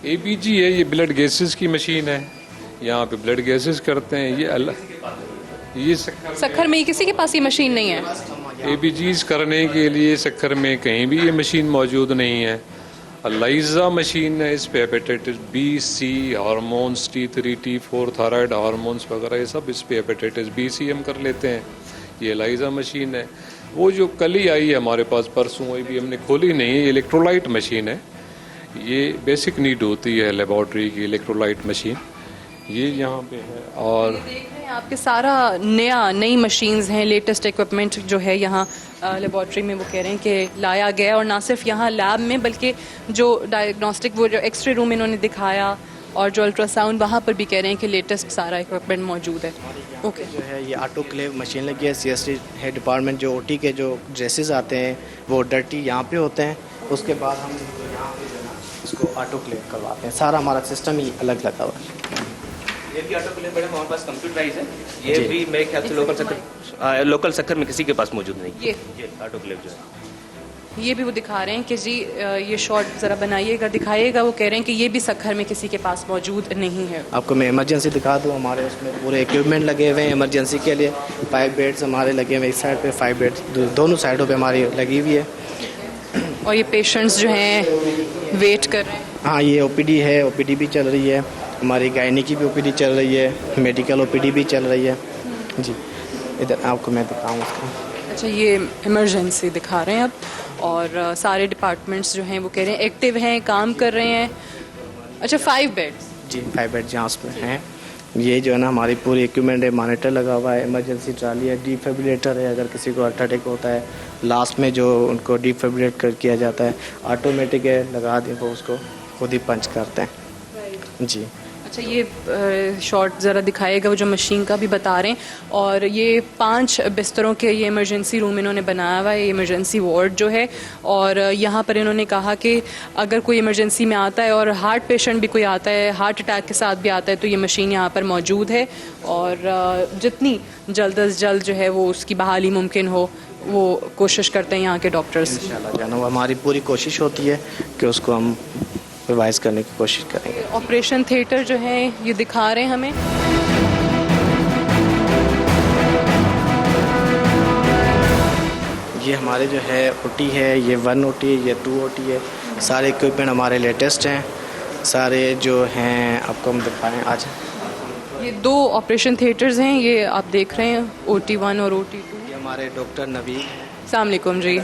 ABG है, ये ब्लड गैसेस की मशीन है, यहाँ पे ब्लड गैसेस करते हैं। ये सखर में किसी के पास ये मशीन नहीं है। ABGs करने के लिए सखर में कहीं भी ये मशीन मौजूद नहीं है। अलाइजा मशीन है, इस पे hepatitis B, C, hormones T3, T4, thyroid hormones वगैरह ये सब इस पे हेपेटाइटिस B, C हम कर लेते हैं। ये अलाइजा मशीन है। वो जो कल ही आई है हमारे पास परसों, वो भी हमने खोली नहीं है, ये इलेक्ट्रोलाइट मशीन है। ये बेसिक नीड होती है लेबॉर्ट्री की, इलेक्ट्रोलाइट मशीन ये यहाँ पे है। और देख रहे हैं आपके सारा नई मशीन्स हैं, लेटेस्ट इक्विपमेंट जो है यहाँ लेबॉर्ट्री में वो कह रहे हैं कि लाया गया, और ना सिर्फ यहाँ लैब में बल्कि जो डायग्नोस्टिक वो जो एक्सरे रूम इन्होंने दिखाया और जो अल्ट्रासाउंड वहाँ पर भी कह रहे हैं कि लेटेस्ट सारा इक्विपमेंट मौजूद है। ओके, जो है ये ऑटोक्लेव मशीन लगी है, CST है डिपार्टमेंट, जो OT के जो ड्रेसेस आते हैं वो डर्टी यहाँ पे होते हैं, उसके बाद हम यहाँ पे जो है इसको ऑटोक्लेव करवाते हैं। सारा हमारा सिस्टम ही अलग लगा हुआ है। ये भी ऑटोक्लेव मैडम हमारे पास कंप्यूटराइज है, ये भी मेरे ख्याल से लोकल सखर में किसी के पास मौजूद नहीं। ये ऑटोक्लेव जो है ये भी वो दिखा रहे हैं कि जी ये शॉट ज़रा बनाइएगा, दिखाइएगा। वो कह रहे हैं कि ये भी सखर में किसी के पास मौजूद नहीं है। आपको मैं इमरजेंसी दिखा दूँ, हमारे उसमें पूरे इक्विपमेंट लगे हुए हैं इमरजेंसी के लिए। 5 बेड्स हमारे लगे हुए, इस साइड पे 5 बेड्स दोनों साइडों पे हमारी लगी हुई है। और ये पेशेंट्स जो हैं वेट कर रहे हैं। हाँ, ये OPD है, OPD भी चल रही है, हमारी गायनी की भी OPD चल रही है, मेडिकल OPD भी चल रही है जी। इधर आपको मैं दिखाऊँ उसका। अच्छा, ये इमरजेंसी दिखा रहे हैं अब, और सारे डिपार्टमेंट्स जो हैं वो कह रहे हैं एक्टिव हैं, काम कर रहे हैं। अच्छा, 5 बेड्स। जी 5 बेड जहाँ पे हैं। ये जो है ना हमारी पूरी इक्विपमेंट है, मॉनिटर लगा हुआ है, इमरजेंसी ट्राली है, डिफिब्रिलेटर है, अगर किसी को हार्ट अटैक होता है लास्ट में जो उनको डिफिब्रिलेट कर किया जाता है, ऑटोमेटिक है, लगा दें वो उसको खुद ही पंच करते हैं जी। अच्छा, ये शॉट ज़रा दिखाएगा वो जो मशीन का भी बता रहे हैं। और ये 5 बिस्तरों के ये इमरजेंसी रूम इन्होंने बनाया हुआ है, ये इमरजेंसी वार्ड जो है। और यहाँ पर इन्होंने कहा कि अगर कोई इमरजेंसी में आता है और हार्ट पेशेंट भी कोई आता है, हार्ट अटैक के साथ भी आता है, तो ये मशीन यहाँ पर मौजूद है। और जितनी जल्द अज जल्द जो है वो उसकी बहाली मुमकिन हो, वो कोशिश करते हैं यहाँ के डॉक्टर्स। इंशाल्लाह जाना वो हमारी पूरी कोशिश होती है कि उसको हम रिवाइज करने की कोशिश करेंगे। ऑपरेशन थिएटर जो है ये दिखा रहे हैं हमें। ये हमारे जो है ओटी है, ये 1 ओटी है, ये 2 ओटी है। सारे इक्विपमेंट हमारे लेटेस्ट हैं, सारे जो हैं आपको हम दिखाएं आज। ये 2 ऑपरेशन थिएटर्स हैं, ये आप देख रहे हैं, OT1 और OT2। ये हमारे डॉक्टर नवीद हैं। अस्सलाम वालेकुम जी।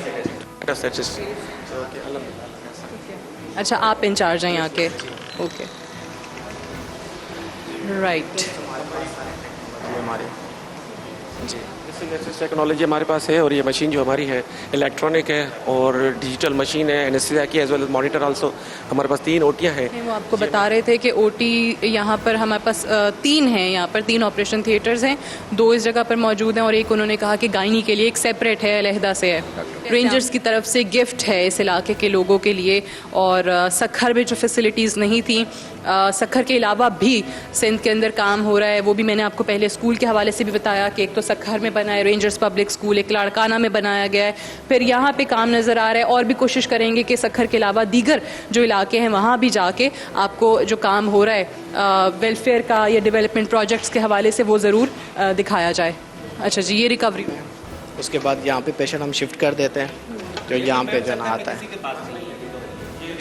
अच्छा, आप इंचार्ज हैं यहाँ के? Okay, right. हमारे जी टेक्नोलॉजी हमारे पास है, और ये मशीन जो हमारी है इलेक्ट्रॉनिक है और डिजिटल मशीन है, एनेस्थीसिया की as well as monitor also. हमारे पास 3 ओटियाँ हैं। वो आपको बता रहे थे कि OT यहाँ पर हमारे पास 3 हैं, यहाँ पर 3 ऑपरेशन थिएटर्स हैं, 2 इस जगह पर मौजूद हैं और एक उन्होंने कहा कि गायनी के लिए एक सेपरेट है, अलहदा से है। रेंजर्स की तरफ से गिफ्ट है इस इलाके के लोगों के लिए। और सखर में जो फैसिलिटीज़ नहीं थी, सखर के अलावा भी सिंध के अंदर काम हो रहा है। वो भी मैंने आपको पहले स्कूल के हवाले से भी बताया कि एक तो सखर में बना है रेंजर्स पब्लिक स्कूल, एक लाड़काना में बनाया गया है, फिर यहाँ पे काम नज़र आ रहा है। और भी कोशिश करेंगे कि सखर के अलावा दीगर जो इलाके हैं वहाँ भी जाके आपको जो काम हो रहा है वेलफेयर का या डेवलपमेंट प्रोजेक्ट्स के हवाले से वो ज़रूर दिखाया जाए। अच्छा जी, ये रिकवरी। उसके बाद यहाँ पे पेशेंट हम शिफ्ट कर देते हैं, जो यहाँ पे जना आता है।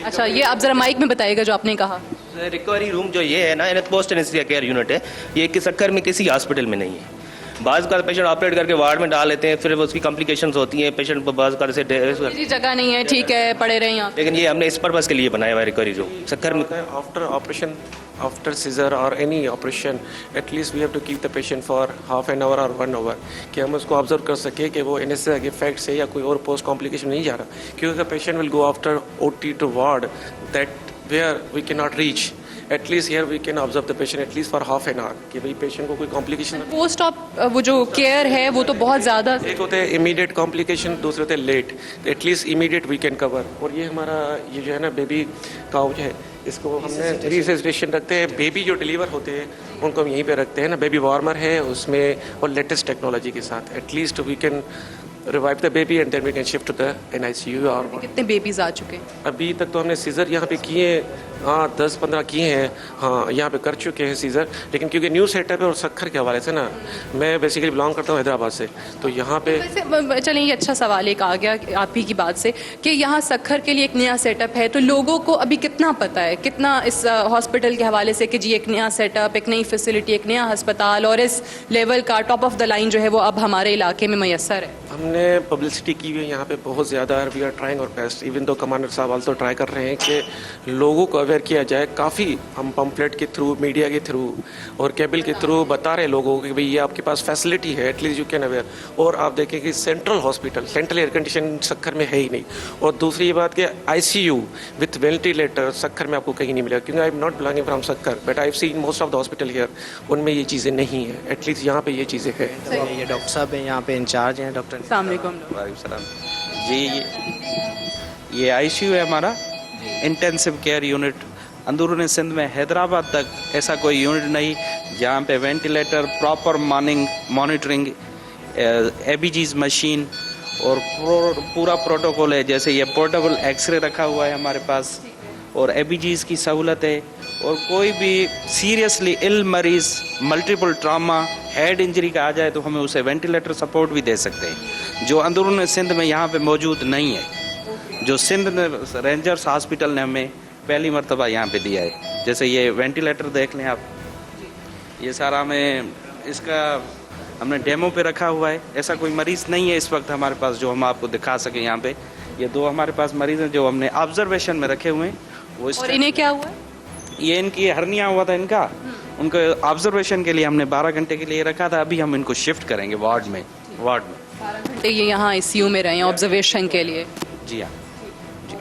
अच्छा, ये आप ज़रा माइक में बताइएगा जो आपने कहा। रिकवरी रूम जो ये है ना, पोस्ट एनेस्थीसिया केयर यूनिट है, ये कि सक्कर में किसी हॉस्पिटल में नहीं है। बाज़ का पेशेंट ऑपरेट करके वार्ड में डाल लेते हैं, फिर उसकी कॉम्प्लिकेशंस होती हैं, पेशेंट बाज़ का से जी जगह नहीं है, ठीक है, पड़े रहे यहाँ। लेकिन ये हमने इस पर्पज़ के लिए बनाया हुआ है रिकवरी रूम सक्कर में। आफ्टर ऑपरेशन, आफ्टर सीजर और any operation, at least we have to keep the patient for half an hour और 1 आवर, कि हम उसको ऑब्जर्व कर सकें कि वो एनेस्थीसिया के इफेक्ट से या कोई और पोस्ट कॉम्प्लिकेशन नहीं जा रहा। क्योंकि the patient will go after OT to ward that where we can not reach. At least here we can observe the patient at least for half an hour, कि भाई पेशेंट को कोई कॉम्प्लिकेशन। पोस्ट ऑप वो जो केयर है वो तो बहुत ज़्यादा, एक होते हैं इमीडिएट कॉम्प्लिकेशन, दूसरे होते हैं late. At least immediate we can cover. और ये हमारा ये जो है ना बेबी काउच है, इसको हमने रिसेसिटेशन रखते हैं। बेबी जो डिलीवर होते हैं उनको हम यहीं पे रखते हैं ना, बेबी वार्मर है उसमें, और लेटेस्ट टेक्नोलॉजी के साथ at least we can revive the baby and then we can shift to the NICU। और कितने बेबीज आ चुके हैं अभी तक? तो हमने सीज़र यहाँ पे किए, हाँ 10-15 किए हैं, हाँ यहाँ पे कर चुके हैं सीज़र। लेकिन क्योंकि न्यू सेटअप है और सक्खर के हवाले से ना, मैं बेसिकली बिलोंग करता हूँ हैदराबाद से, तो यहाँ पे वैसे चलें, ये अच्छा सवाल एक आ गया आप ही की बात से कि यहाँ सक्खर के लिए एक नया सेटअप है, तो लोगों को अभी कितना पता है, कितना इस हॉस्पिटल के हवाले से कि जी एक नया सेटअप, एक नई फैसिलिटी, एक नया अस्पताल और इस लेवल का टॉप ऑफ द लाइन जो है वो अब हमारे इलाके में मैसर है? हमने पब्लिसिटी की हुई है यहाँ पे बहुत ज़्यादा, वी आर ट्राइंग और बेस्ट। इवन तो कमांडर साहब आल्सो ट्राई कर रहे हैं कि लोगों को अवेयर किया जाए। काफ़ी हम पम्पलेट के थ्रू, मीडिया के थ्रू और केबल के थ्रू बता रहे लोगों को कि भाई ये आपके पास फैसिलिटी है, एटलीस्ट यू कैन अवेयर। और आप देखें कि central hospital, central air condition Sukkur में है ही नहीं। और दूसरी ये बात कि ICU विथ वेंटिलेटर सक्खर में आपको कहीं नहीं मिलेगा, क्योंकि I am not belonging from Sukkur but I have seen most of the hospital here, उनमें ये चीज़ें नहीं है। एटलीस्ट यहाँ पे ये चीज़ें हैं। ये डॉक्टर साहब हैं यहाँ पे इंचार्ज हैं, डॉक्टर। अस्सलाम वालेकुम। जी ये ICU है हमारा, इंटेंसिव केयर यूनिट। अंदरूनी सिंध में हैदराबाद तक ऐसा कोई यूनिट नहीं जहाँ पे ventilator, proper monitoring, ABG's machine और पूरा प्रोटोकॉल है। जैसे ये पोर्टेबल एक्सरे रखा हुआ है हमारे पास और ABG's की सहूलत है। और कोई भी सीरियसली इल मरीज़, मल्टीपल ट्रामा, हेड इंजरी का आ जाए तो हमें उसे वेंटिलेटर सपोर्ट भी दे सकते हैं, जो अंदरूनी सिंध में यहाँ पे मौजूद नहीं है, जो सिंध में रेंजर्स हॉस्पिटल ने हमें पहली मरतबा यहाँ पे दिया है। जैसे ये वेंटिलेटर देख लें आप, ये सारा हमें इसका हमने डेमो पे रखा हुआ है। ऐसा कोई मरीज़ नहीं है इस वक्त हमारे पास जो हम आपको दिखा सकें यहाँ पे। ये 2 हमारे पास मरीज़ हैं जो हमने ऑब्जर्वेशन में रखे हुए हैं। वो और इन्हें क्या हुआ है? ये इनकी हर्निया हुआ था इनका, उनको ऑब्जर्वेशन के लिए हमने 12 घंटे के लिए रखा था। अभी हम इनको शिफ्ट करेंगे वार्ड में। 12 घंटे ये यहाँ आईसीयू में रहे हैं ऑब्जर्वेशन के लिए। जी हाँ जी।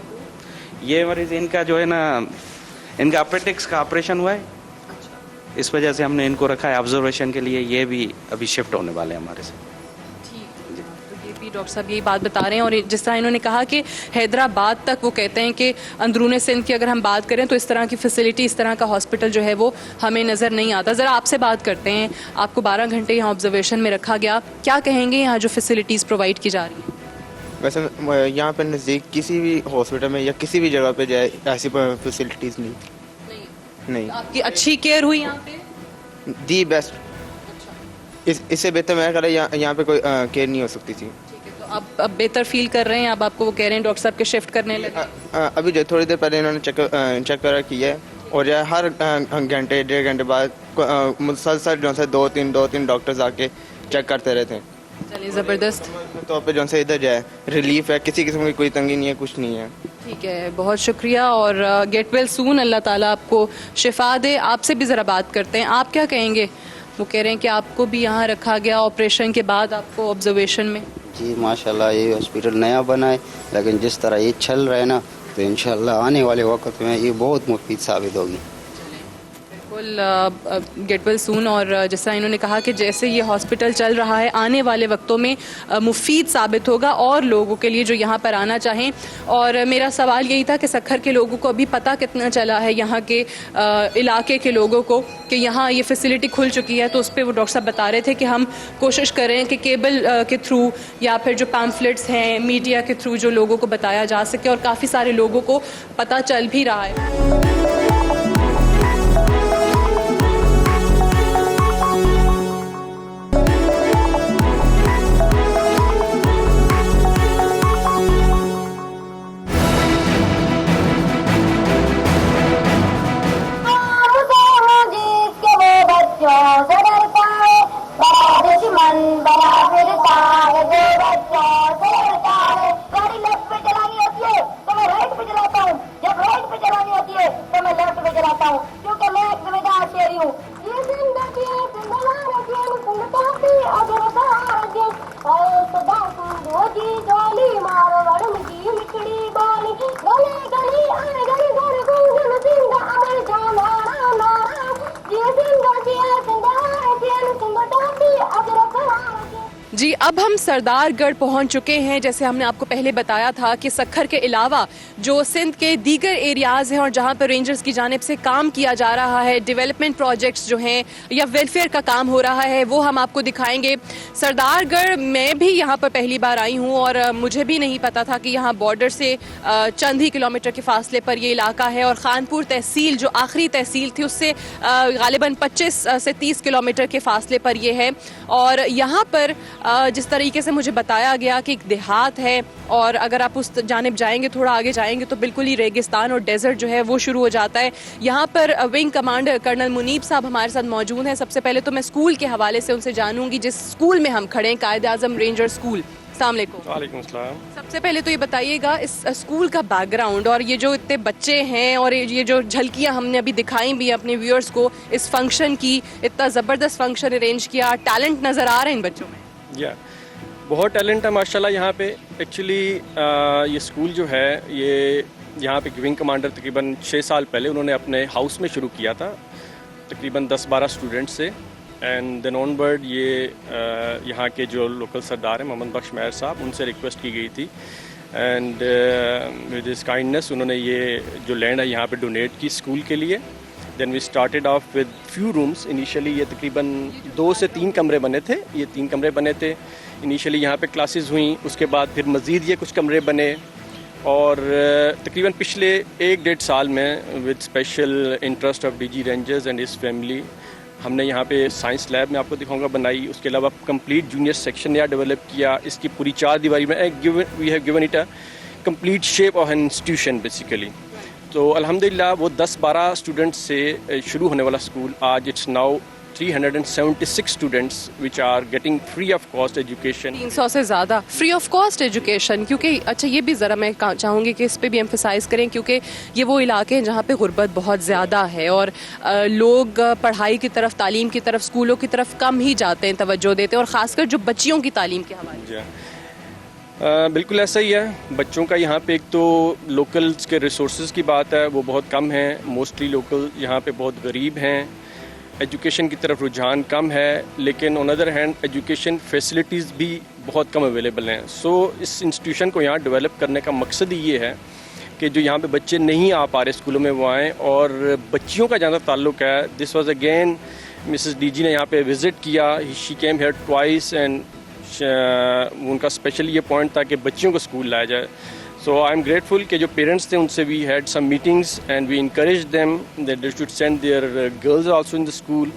ये मरीज़ इनका जो है ना, इनका अपेंडिक्स का ऑपरेशन हुआ है, इस वजह से हमने इनको रखा है ऑब्जर्वेशन के लिए। ये भी अभी शिफ्ट होने वाले हैं हमारे से। तो ये भी डॉक्टर साहब यही बात बता रहे हैं। और जिस तरह इन्होंने कहा कि हैदराबाद तक वो कहते हैं कि अंदरूनी सिंध की अगर हम बात करें तो इस तरह की फैसिलिटी, इस तरह का हॉस्पिटल जो है वो हमें नज़र नहीं आता। ज़रा आपसे बात करते हैं, आपको 12 घंटे यहाँ ऑब्जर्वेशन में रखा गया, क्या कहेंगे यहाँ जो फैसिलिटीज़ प्रोवाइड की जा रही हैं? वैसे यहाँ पे नज़दीक किसी भी हॉस्पिटल में या किसी भी जगह पे जाए ऐसी फैसिलिटीज़ नहीं। आपकी अच्छी केयर हुई यहाँ पे? The best. इससे बेहतर मैं कह रहा यहाँ पे कोई केयर नहीं हो सकती थी। ठीक है, तो अब बेहतर फील कर रहे हैं? अब आपको वो कह रहे हैं डॉक्टर साहब के शिफ्ट करने लगे? अभी जो थोड़ी देर पहले इन्होंने चेक वगैरह किया है, और जो है हर घंटे 1.5 घंटे बाद मुसलसल जो है 2-3 डॉक्टर्स आके चेक करते रहते हैं। चलिए ज़बरदस्त तो पे जो है इधर जाए रिलीफ है, किसी किस्म की कोई तंगी नहीं है, कुछ नहीं है। ठीक है, बहुत शुक्रिया और गेट वेल सून। अल्लाह ताला आपको शिफा दे। आपसे भी ज़रा बात करते हैं, आप क्या कहेंगे? वो कह रहे हैं कि आपको भी यहाँ रखा गया ऑपरेशन के बाद आपको ऑब्जर्वेशन में। जी माशाल्लाह, ये हॉस्पिटल नया बना है, लेकिन जिस तरह ये चल रहा है ना, तो इंशाल्लाह आने वाले वक्त में ये बहुत मुफीद साबित होगी। Get well soon. और जैसा इन्होंने कहा कि जैसे ये हॉस्पिटल चल रहा है आने वाले वक्तों में मुफीद साबित होगा और लोगों के लिए जो यहाँ पर आना चाहें। और मेरा सवाल यही था कि सक्खर के लोगों को अभी पता कितना चला है, यहाँ के इलाके के लोगों को, कि यहाँ ये फैसिलिटी खुल चुकी है। तो उस पर वो डॉक्टर साहब बता रहे थे कि हम कोशिश कर रहे हैं कि केबल के थ्रू या फिर जो पैम्फलेट्स हैं मीडिया के थ्रू जो लोगों को बताया जा सके, और काफ़ी सारे लोगों को पता चल भी रहा है। जी अब हम सरदारगढ़ पहुंच चुके हैं। जैसे हमने आपको पहले बताया था कि सक्खर के अलावा जो सिंध के दीगर एरियाज़ हैं और जहां पर रेंजर्स की जानिब से काम किया जा रहा है, डेवलपमेंट प्रोजेक्ट्स जो हैं या वेलफेयर का काम हो रहा है, वो हम आपको दिखाएंगे। सरदारगढ़ मैं भी यहाँ पर पहली बार आई हूँ और मुझे भी नहीं पता था कि यहाँ बॉर्डर से चंद ही किलोमीटर के फासले पर ये इलाका है। और खानपुर तहसील जो आखिरी तहसील थी उससे गालिबन 25 से 30 किलोमीटर के फासले पर ये है। और यहाँ पर जिस तरीके से मुझे बताया गया कि एक देहात है, और अगर आप उस जानिब जाएंगे, थोड़ा आगे जाएंगे तो बिल्कुल ही रेगिस्तान और डेजर्ट जो है वो शुरू हो जाता है। यहाँ पर विंग कमांडर कर्नल मुनीब साहब हमारे साथ मौजूद हैं। सबसे पहले तो मैं स्कूल के हवाले से उनसे जानूंगी, जिस स्कूल में हम खड़े हैं, कायद आज़म रेंजर स्कूल। अस्सलाम वालेकुम। सबसे पहले तो ये बताइएगा इस स्कूल का बैकग्राउंड, और ये जो इतने बच्चे हैं और ये जो झलकियाँ हमने अभी दिखाई भी अपने व्यूअर्स को इस फंक्शन की, इतना ज़बरदस्त फंक्शन अरेंज किया, टैलेंट नज़र आ रहे हैं इन बच्चों में? बहुत टैलेंट है माशाल्लाह यहाँ पे। एक्चुअली ये स्कूल जो है ये यहाँ पे विंग कमांडर तकरीबन 6 साल पहले उन्होंने अपने हाउस में शुरू किया था, तकरीबन 10-12 स्टूडेंट्स से। एंड देन ऑनवर्ड ये यहाँ के जो लोकल सरदार हैं मोहम्मद बख्श महर साहब, उनसे रिक्वेस्ट की गई थी एंड विद हिज काइंडनेस उन्होंने ये जो लैंड है यहाँ पे डोनेट की स्कूल के लिए। Then we started off with few rooms. Initially ये तकरीबन 2 से 3 कमरे बने थे, ये 3 कमरे बने थे इनिशियली। यहाँ पे क्लासेस हुई, उसके बाद फिर मज़ीद ये कुछ कमरे बने, और तकरीबन पिछले 1-1.5 साल में with special interest of DG rangers and his family हमने यहाँ पे साइंस लैब में आपको दिखाऊंगा बनाई। उसके अलावा कंप्लीट जूनियर सेक्शन नया डेवलप किया। इसकी पूरी 4 दीवारी में we have given it a complete shape of an institution basically. तो अल्हम्दुलिल्लाह वो 10-12 स्टूडेंट्स से शुरू होने वाला स्कूल आज it's now 376 students which are getting free of cost education. 300 से ज़्यादा फ्री ऑफ कॉस्ट एजुकेशन, क्योंकि अच्छा ये भी ज़रा मैं चाहूँगी कि इस पे भी एम्फसाइज़ करें, क्योंकि ये वो इलाके हैं जहाँ पे गुर्बत बहुत ज़्यादा है और लोग पढ़ाई की तरफ, तालीम की तरफ, स्कूलों की तरफ कम ही जाते हैं, तवज्जो देते हैं, और ख़ासकर जो बच्चियों की तालीम के हवाले से। बिल्कुल ऐसा ही है। बच्चों का यहाँ पे एक तो लोकल्स के रिसोर्सेज की बात है, वो बहुत कम है। मोस्टली लोकल यहाँ पे बहुत गरीब हैं। एजुकेशन की तरफ रुझान कम है, लेकिन on other hand education facilities भी बहुत कम अवेलेबल हैं। सो इस इंस्टीट्यूशन को यहाँ डेवलप करने का मकसद ही ये है कि जो यहाँ पे बच्चे नहीं आ पा रहे स्कूलों में वो आएँ, और बच्चियों का ज़्यादा ताल्लुक है। This was again Mrs DG ने यहाँ पे विज़िट किया, she came here twice, and उनका स्पेशल ये पॉइंट था कि बच्चियों को स्कूल लाया जाए। सो आई एम ग्रेटफुल कि जो पेरेंट्स थे उनसे we had some meetings and we encourage them that they should send their girls also in the school.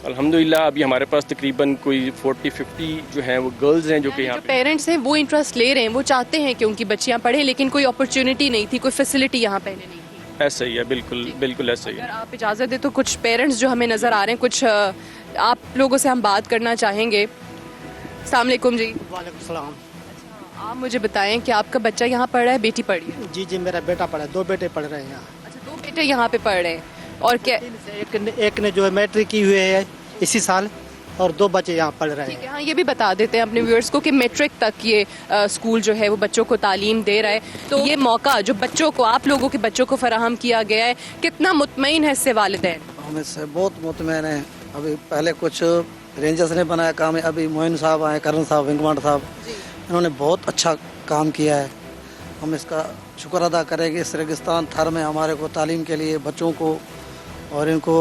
अल्हम्दुलिल्लाह अभी हमारे पास तकरीबन कोई 40-50 जो हैं वो गर्ल्स हैं जो कि यहाँ जो पेरेंट्स हैं वो इंटरेस्ट ले रहे हैं, वो चाहते हैं कि उनकी बच्चियाँ पढ़ें, लेकिन कोई अपॉर्चुनिटी नहीं थी, कोई फैसिलिटी यहाँ पहले नहीं थी। ऐसा ही है, बिल्कुल बिल्कुल ऐसा ही है। अगर आप इजाज़त दें तो कुछ पेरेंट्स जो हमें नज़र आ रहे हैं, कुछ आप लोगों से हम बात करना चाहेंगे। अस्सलाम वालेकुम जी। वालेकुम सलाम। आप मुझे बताएं कि आपका बच्चा यहाँ पढ़ रहा है, बेटी पढ़ रही है? जी जी, मेरा बेटा पढ़ा है, 2 बेटे पढ़ रहे हैं यहाँ। अच्छा, 2 बेटे यहाँ पे पढ़ रहे हैं, और क्या? एक ने जो है मैट्रिक की हुई है इसी साल, और 2 बच्चे यहाँ पढ़ रहे हैं। हाँ, ये भी बता देते हैं अपने व्यूअर्स को कि मैट्रिक तक ये स्कूल जो है वो बच्चों को तालीम दे रहा है। तो ये मौका जो बच्चों को, आप लोगों के बच्चों को फराहम किया गया है, कितना मुतमईन है इससे वालिदैन? हम इससे बहुत मुतमईन हैं। अभी पहले कुछ रेंजर्स ने बनाया काम है, अभी मोइन साहब आए, करण साहब, विंग कमांडर साहब, इन्होंने बहुत अच्छा काम किया है। हम इसका शुक्र अदा करेंगे। इस रेगिस्तान थर में हमारे को तालीम के लिए, बच्चों को और इनको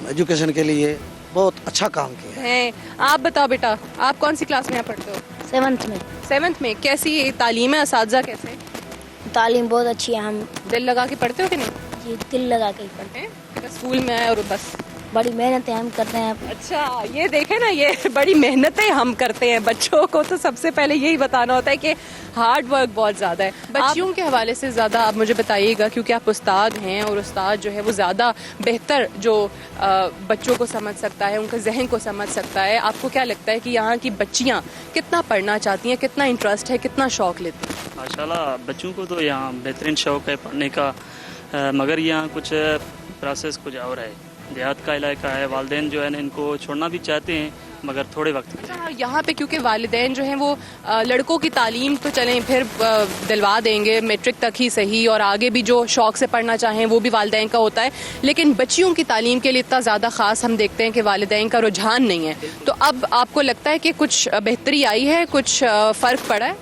एजुकेशन के लिए बहुत अच्छा काम किया है। आप बताओ बेटा, आप कौन सी क्लास में यहाँ पढ़ते हो? 7th में। 7th में। कैसी तालीम है, असातिज़ा कैसे? तालीम बहुत अच्छी है। हम दिल लगा के पढ़ते हो कि नहीं? जी, दिल लगा के ही पढ़ते हैं। स्कूल में आए और बस बड़ी मेहनतें हम करते हैं। अच्छा, ये देखें ना, ये बड़ी मेहनतें हम करते हैं। बच्चों को तो सबसे पहले यही बताना होता है कि हार्ड वर्क बहुत ज़्यादा है। बच्चियों के हवाले से ज़्यादा आप मुझे बताइएगा, क्योंकि आप उस्ताद हैं और उस्ताद जो है वो ज़्यादा बेहतर जो बच्चों को समझ सकता है, उनके जहन को समझ सकता है। आपको क्या लगता है कि यहाँ की बच्चियाँ कितना पढ़ना चाहती हैं, कितना इंटरेस्ट है, कितना शौक़ लेती हैं? माशाल्लाह बच्चों को तो यहाँ बेहतरीन शौक़ है पढ़ने का, मगर यहाँ कुछ प्रोसेस कुछ और है। देहात का इलाका है, वालिदैन जो है ना इनको छोड़ना भी चाहते हैं, मगर थोड़े वक्त के लिए। यहाँ पे क्योंकि वालिदैन जो हैं वो लड़कों की तालीम तो चलें फिर दिलवा देंगे, मैट्रिक तक ही सही, और आगे भी जो शौक़ से पढ़ना चाहें वो भी वालिदैन का होता है, लेकिन बच्चियों की तालीम के लिए इतना ज़्यादा ख़ास हम देखते हैं कि वालिदैन का रुझान नहीं है। तो अब आपको लगता है कि कुछ बेहतरी आई है, कुछ फ़र्क पड़ा है?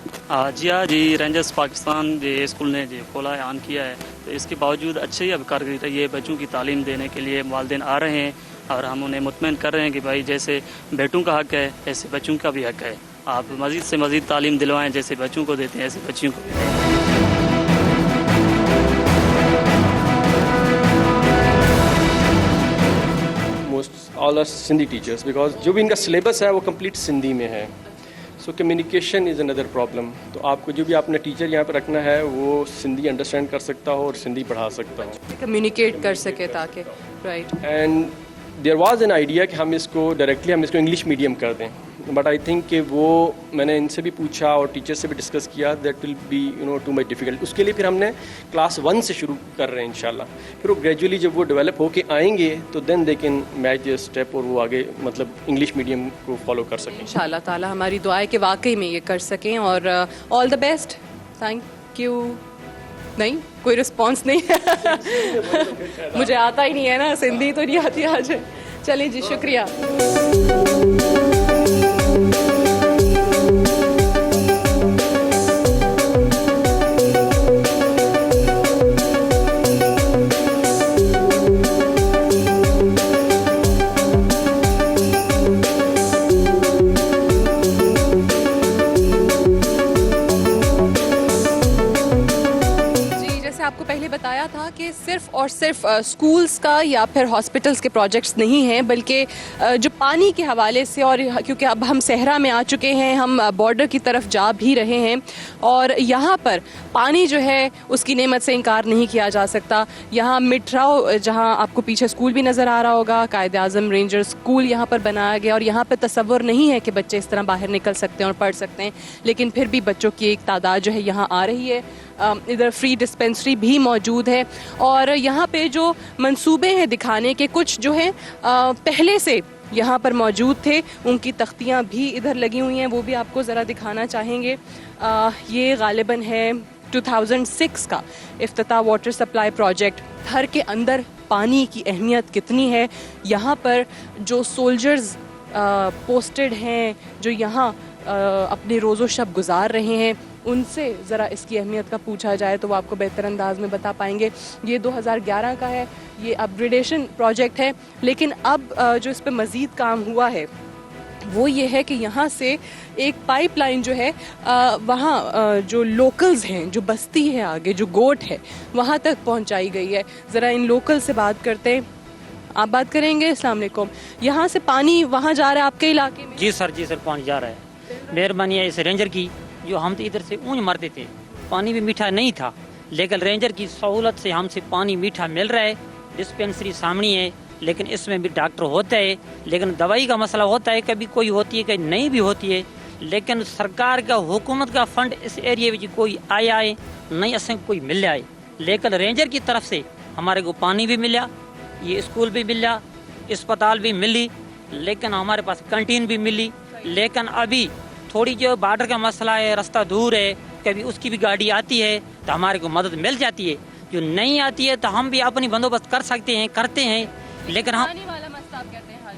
जी, रेंजर्स पाकिस्तान ये स्कूल ने जो खोला है, ऑन किया है, तो इसके बावजूद अच्छे ही अब कारकर्दगी है। बच्चों की तालीम देने के लिए वालिदैन आ रहे हैं, और हम उन्हें मुतमईन कर रहे हैं कि भाई जैसे बेटों का हक है ऐसे बच्चों का भी हक है। आप मज़ीद से मज़ीद तालीम दिलवाएं, जैसे बच्चों को देते हैं ऐसे बच्चियों को भी दें। Most all are Sindhi teachers, because जो भी इनका सिलेबस है वो कंप्लीट सिंधी में है। So communication is another problem. तो आपको जो भी आपने टीचर यहाँ पर रखना है वो सिंधी अंडरस्टैंड कर सकता हो और सिंधी पढ़ा सकता हो, कम्युनिकेट कर सके ताकि, right. And there was an idea कि हम इसको इंग्लिश मीडियम कर दें, बट आई थिंक कि वो मैंने इनसे भी पूछा और टीचर से भी डिस्कस किया, that will be too much difficult. उसके लिए फिर हमने क्लास 1 से शुरू कर रहे हैं इंशाल्लाह। फिर वो ग्रेजुअली जब वो डेवलप होके आएंगे तो then they can match the step, और वो आगे मतलब इंग्लिश मीडियम को फॉलो कर सकें इंशाल्लाह ताला। हमारी दुआ है कि वाकई में ये कर सकें, और all the best. Thank you. नहीं, कोई रिस्पॉन्स नहीं है। मुझे आता ही नहीं है ना, सिंधी तो नहीं आती आज। चलिए जी, शुक्रिया। आपको पहले बताया था कि सिर्फ और और सिर्फ स्कूल्स का या फिर हॉस्पिटल्स के प्रोजेक्ट्स नहीं हैं, बल्कि जो पानी के हवाले से, और क्योंकि अब हम सहरा में आ चुके हैं, हम बॉर्डर की तरफ जा भी रहे हैं और यहाँ पर पानी जो है उसकी नेमत से इनकार नहीं किया जा सकता। यहाँ मिठराव, जहाँ आपको पीछे स्कूल भी नज़र आ रहा होगा, कायद आज़म रेंजर स्कूल यहाँ पर बनाया गया और यहाँ पर तसव्वुर नहीं है कि बच्चे इस तरह बाहर निकल सकते हैं और पढ़ सकते हैं, लेकिन फिर भी बच्चों की एक तादाद जो है यहाँ आ रही है। इधर फ्री डिस्पेंसरी भी मौजूद है और यहाँ पे जो मंसूबे हैं दिखाने के, कुछ जो है पहले से यहाँ पर मौजूद थे, उनकी तख्तियाँ भी इधर लगी हुई हैं, वो भी आपको ज़रा दिखाना चाहेंगे। ये गालिबन है 2006 का इफ्तिताह वाटर सप्लाई प्रोजेक्ट। घर के अंदर पानी की अहमियत कितनी है, यहाँ पर जो सोल्जर्स पोस्टेड हैं, जो यहाँ अपने रोज़ो शब गुजार रहे हैं, उनसे ज़रा इसकी अहमियत का पूछा जाए तो वो आपको बेहतर अंदाज में बता पाएंगे। ये 2011 का है, ये अपग्रेडेशन प्रोजेक्ट है, लेकिन अब जो इस पर मज़ीद काम हुआ है वो ये है कि यहाँ से एक पाइपलाइन जो है वहाँ जो लोकल्स हैं, जो बस्ती है आगे, जो गोट है, वहाँ तक पहुँचाई गई है। ज़रा इन लोकल से बात करते हैं। आप बात करेंगे? अस्सलाम वालेकुम। यहाँ से पानी वहाँ जा रहा है आपके इलाके में? जी सर, पानी जा रहा है। मेहरबानी है इस रेंजर की, जो हम तो इधर से ऊँच मारते थे, पानी भी मीठा नहीं था, लेकिन रेंजर की सहूलत से हमसे पानी मीठा मिल रहा है। डिस्पेंसरी सामने है, लेकिन इसमें भी डॉक्टर होता है, लेकिन दवाई का मसला होता है, कभी कोई होती है कभी नहीं भी होती है। लेकिन सरकार का, हुकूमत का फंड इस एरिए में कोई आया है नहीं, असें कोई मिल है। लेकिन रेंजर की तरफ से हमारे को पानी भी मिला, ये स्कूल भी मिला, अस्पताल भी मिली, लेकिन हमारे पास कैंटीन भी मिली। लेकिन अभी थोड़ी जो बॉर्डर का मसला है, रास्ता दूर है, कभी उसकी भी गाड़ी आती है तो हमारे को मदद मिल जाती है, जो नहीं आती है तो हम भी अपनी बंदोबस्त कर सकते हैं, करते हैं। लेकिन हम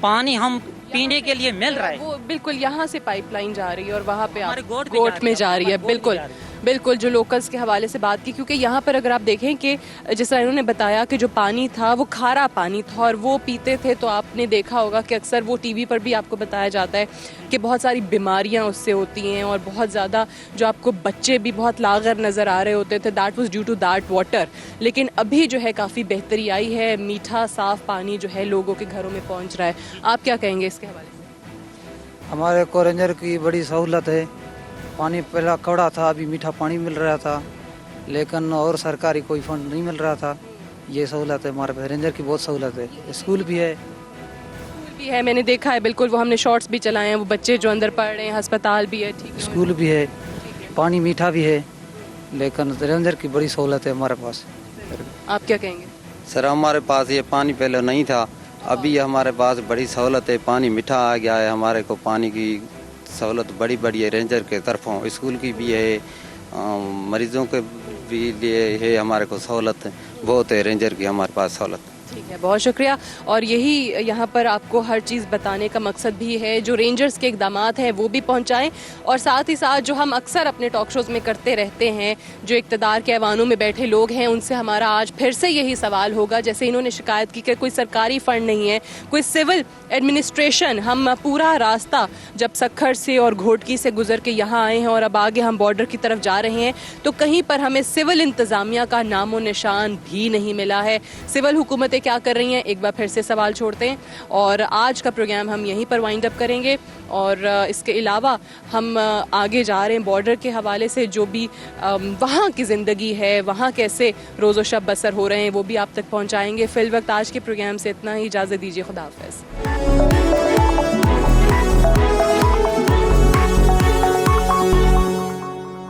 पानी हम पीने के लिए मिल रहा है, वो बिल्कुल यहाँ से पाइपलाइन जा रही है और वहाँ पे आप गोट में जा रही है। बिल्कुल बिल्कुल, जो लोकल्स के हवाले से बात की, क्योंकि यहाँ पर अगर आप देखें कि जिस तरह इन्होंने बताया कि जो पानी था वो खारा पानी था और वो पीते थे, तो आपने देखा होगा कि अक्सर वो टीवी पर भी आपको बताया जाता है कि बहुत सारी बीमारियाँ उससे होती हैं और बहुत ज़्यादा जो आपको बच्चे भी बहुत लागर नज़र आ रहे होते थे, that was due to that water. लेकिन अभी जो है काफ़ी बेहतरी आई है, मीठा साफ़ पानी जो है लोगों के घरों में पहुँच रहा है। आप क्या कहेंगे इसके हवाले से? हमारे को रेंजर की बड़ी सहूलत है। पानी पहला कड़ा था, अभी मीठा पानी मिल रहा था, लेकिन और सरकारी कोई फंड नहीं मिल रहा था। ये सहूलत है हमारे पास, रेंजर की बहुत सहूलत है। स्कूल भी है, मैंने देखा है, बिल्कुल वो हमने शॉर्ट्स भी चलाए हैं, वो बच्चे जो अंदर पढ़ रहे हैं, अस्पताल भी है, ठीक है, स्कूल भी है, पानी मीठा भी है, लेकिन रेंजर की बड़ी सहूलत है हमारे पास। आप क्या कहेंगे? सर, हमारे पास ये पानी पहले नहीं था, अभी हमारे पास बड़ी सहूलत है, पानी मीठा आ गया है, हमारे को पानी की सहूलत बड़ी बड़ी है रेंजर के तरफों, स्कूल की भी है, मरीजों के भी लिए है, हमारे को सहूलत बहुत है रेंजर की हमारे पास सहूलत। ठीक है, बहुत शुक्रिया। और यही यहाँ पर आपको हर चीज़ बताने का मकसद भी है, जो रेंजर्स के इक़दामात हैं वो भी पहुँचाएँ, और साथ ही साथ जो हम अक्सर अपने टॉक शोज़ में करते रहते हैं, जो इक़्तिदार के ऐवानों में बैठे लोग हैं, उनसे हमारा आज फिर से यही सवाल होगा, जैसे इन्होंने शिकायत की कि कोई सरकारी फ़ंड नहीं है, कोई सिविल एडमिनिस्ट्रेशन। हम पूरा रास्ता जब सक्खर से और घोटकी से गुजर के यहाँ आए हैं और अब आगे हम बॉर्डर की तरफ जा रहे हैं, तो कहीं पर हमें सिविल इंतज़ामिया का नामो निशान भी नहीं मिला है। सिविल हुकूमतें क्या कर रही हैं, एक बार फिर से सवाल छोड़ते हैं। और आज का प्रोग्राम हम यहीं पर वाइंड अप करेंगे, और इसके अलावा हम आगे जा रहे हैं बॉर्डर के हवाले से, जो भी वहाँ की ज़िंदगी है, वहाँ कैसे रोज़ो शब बसर हो रहे हैं, वो भी आप तक पहुँचाएँगे। फिल वक्त आज के प्रोग्राम से इतना ही, इजाज़त दीजिए, खुदा हाफ़िज़।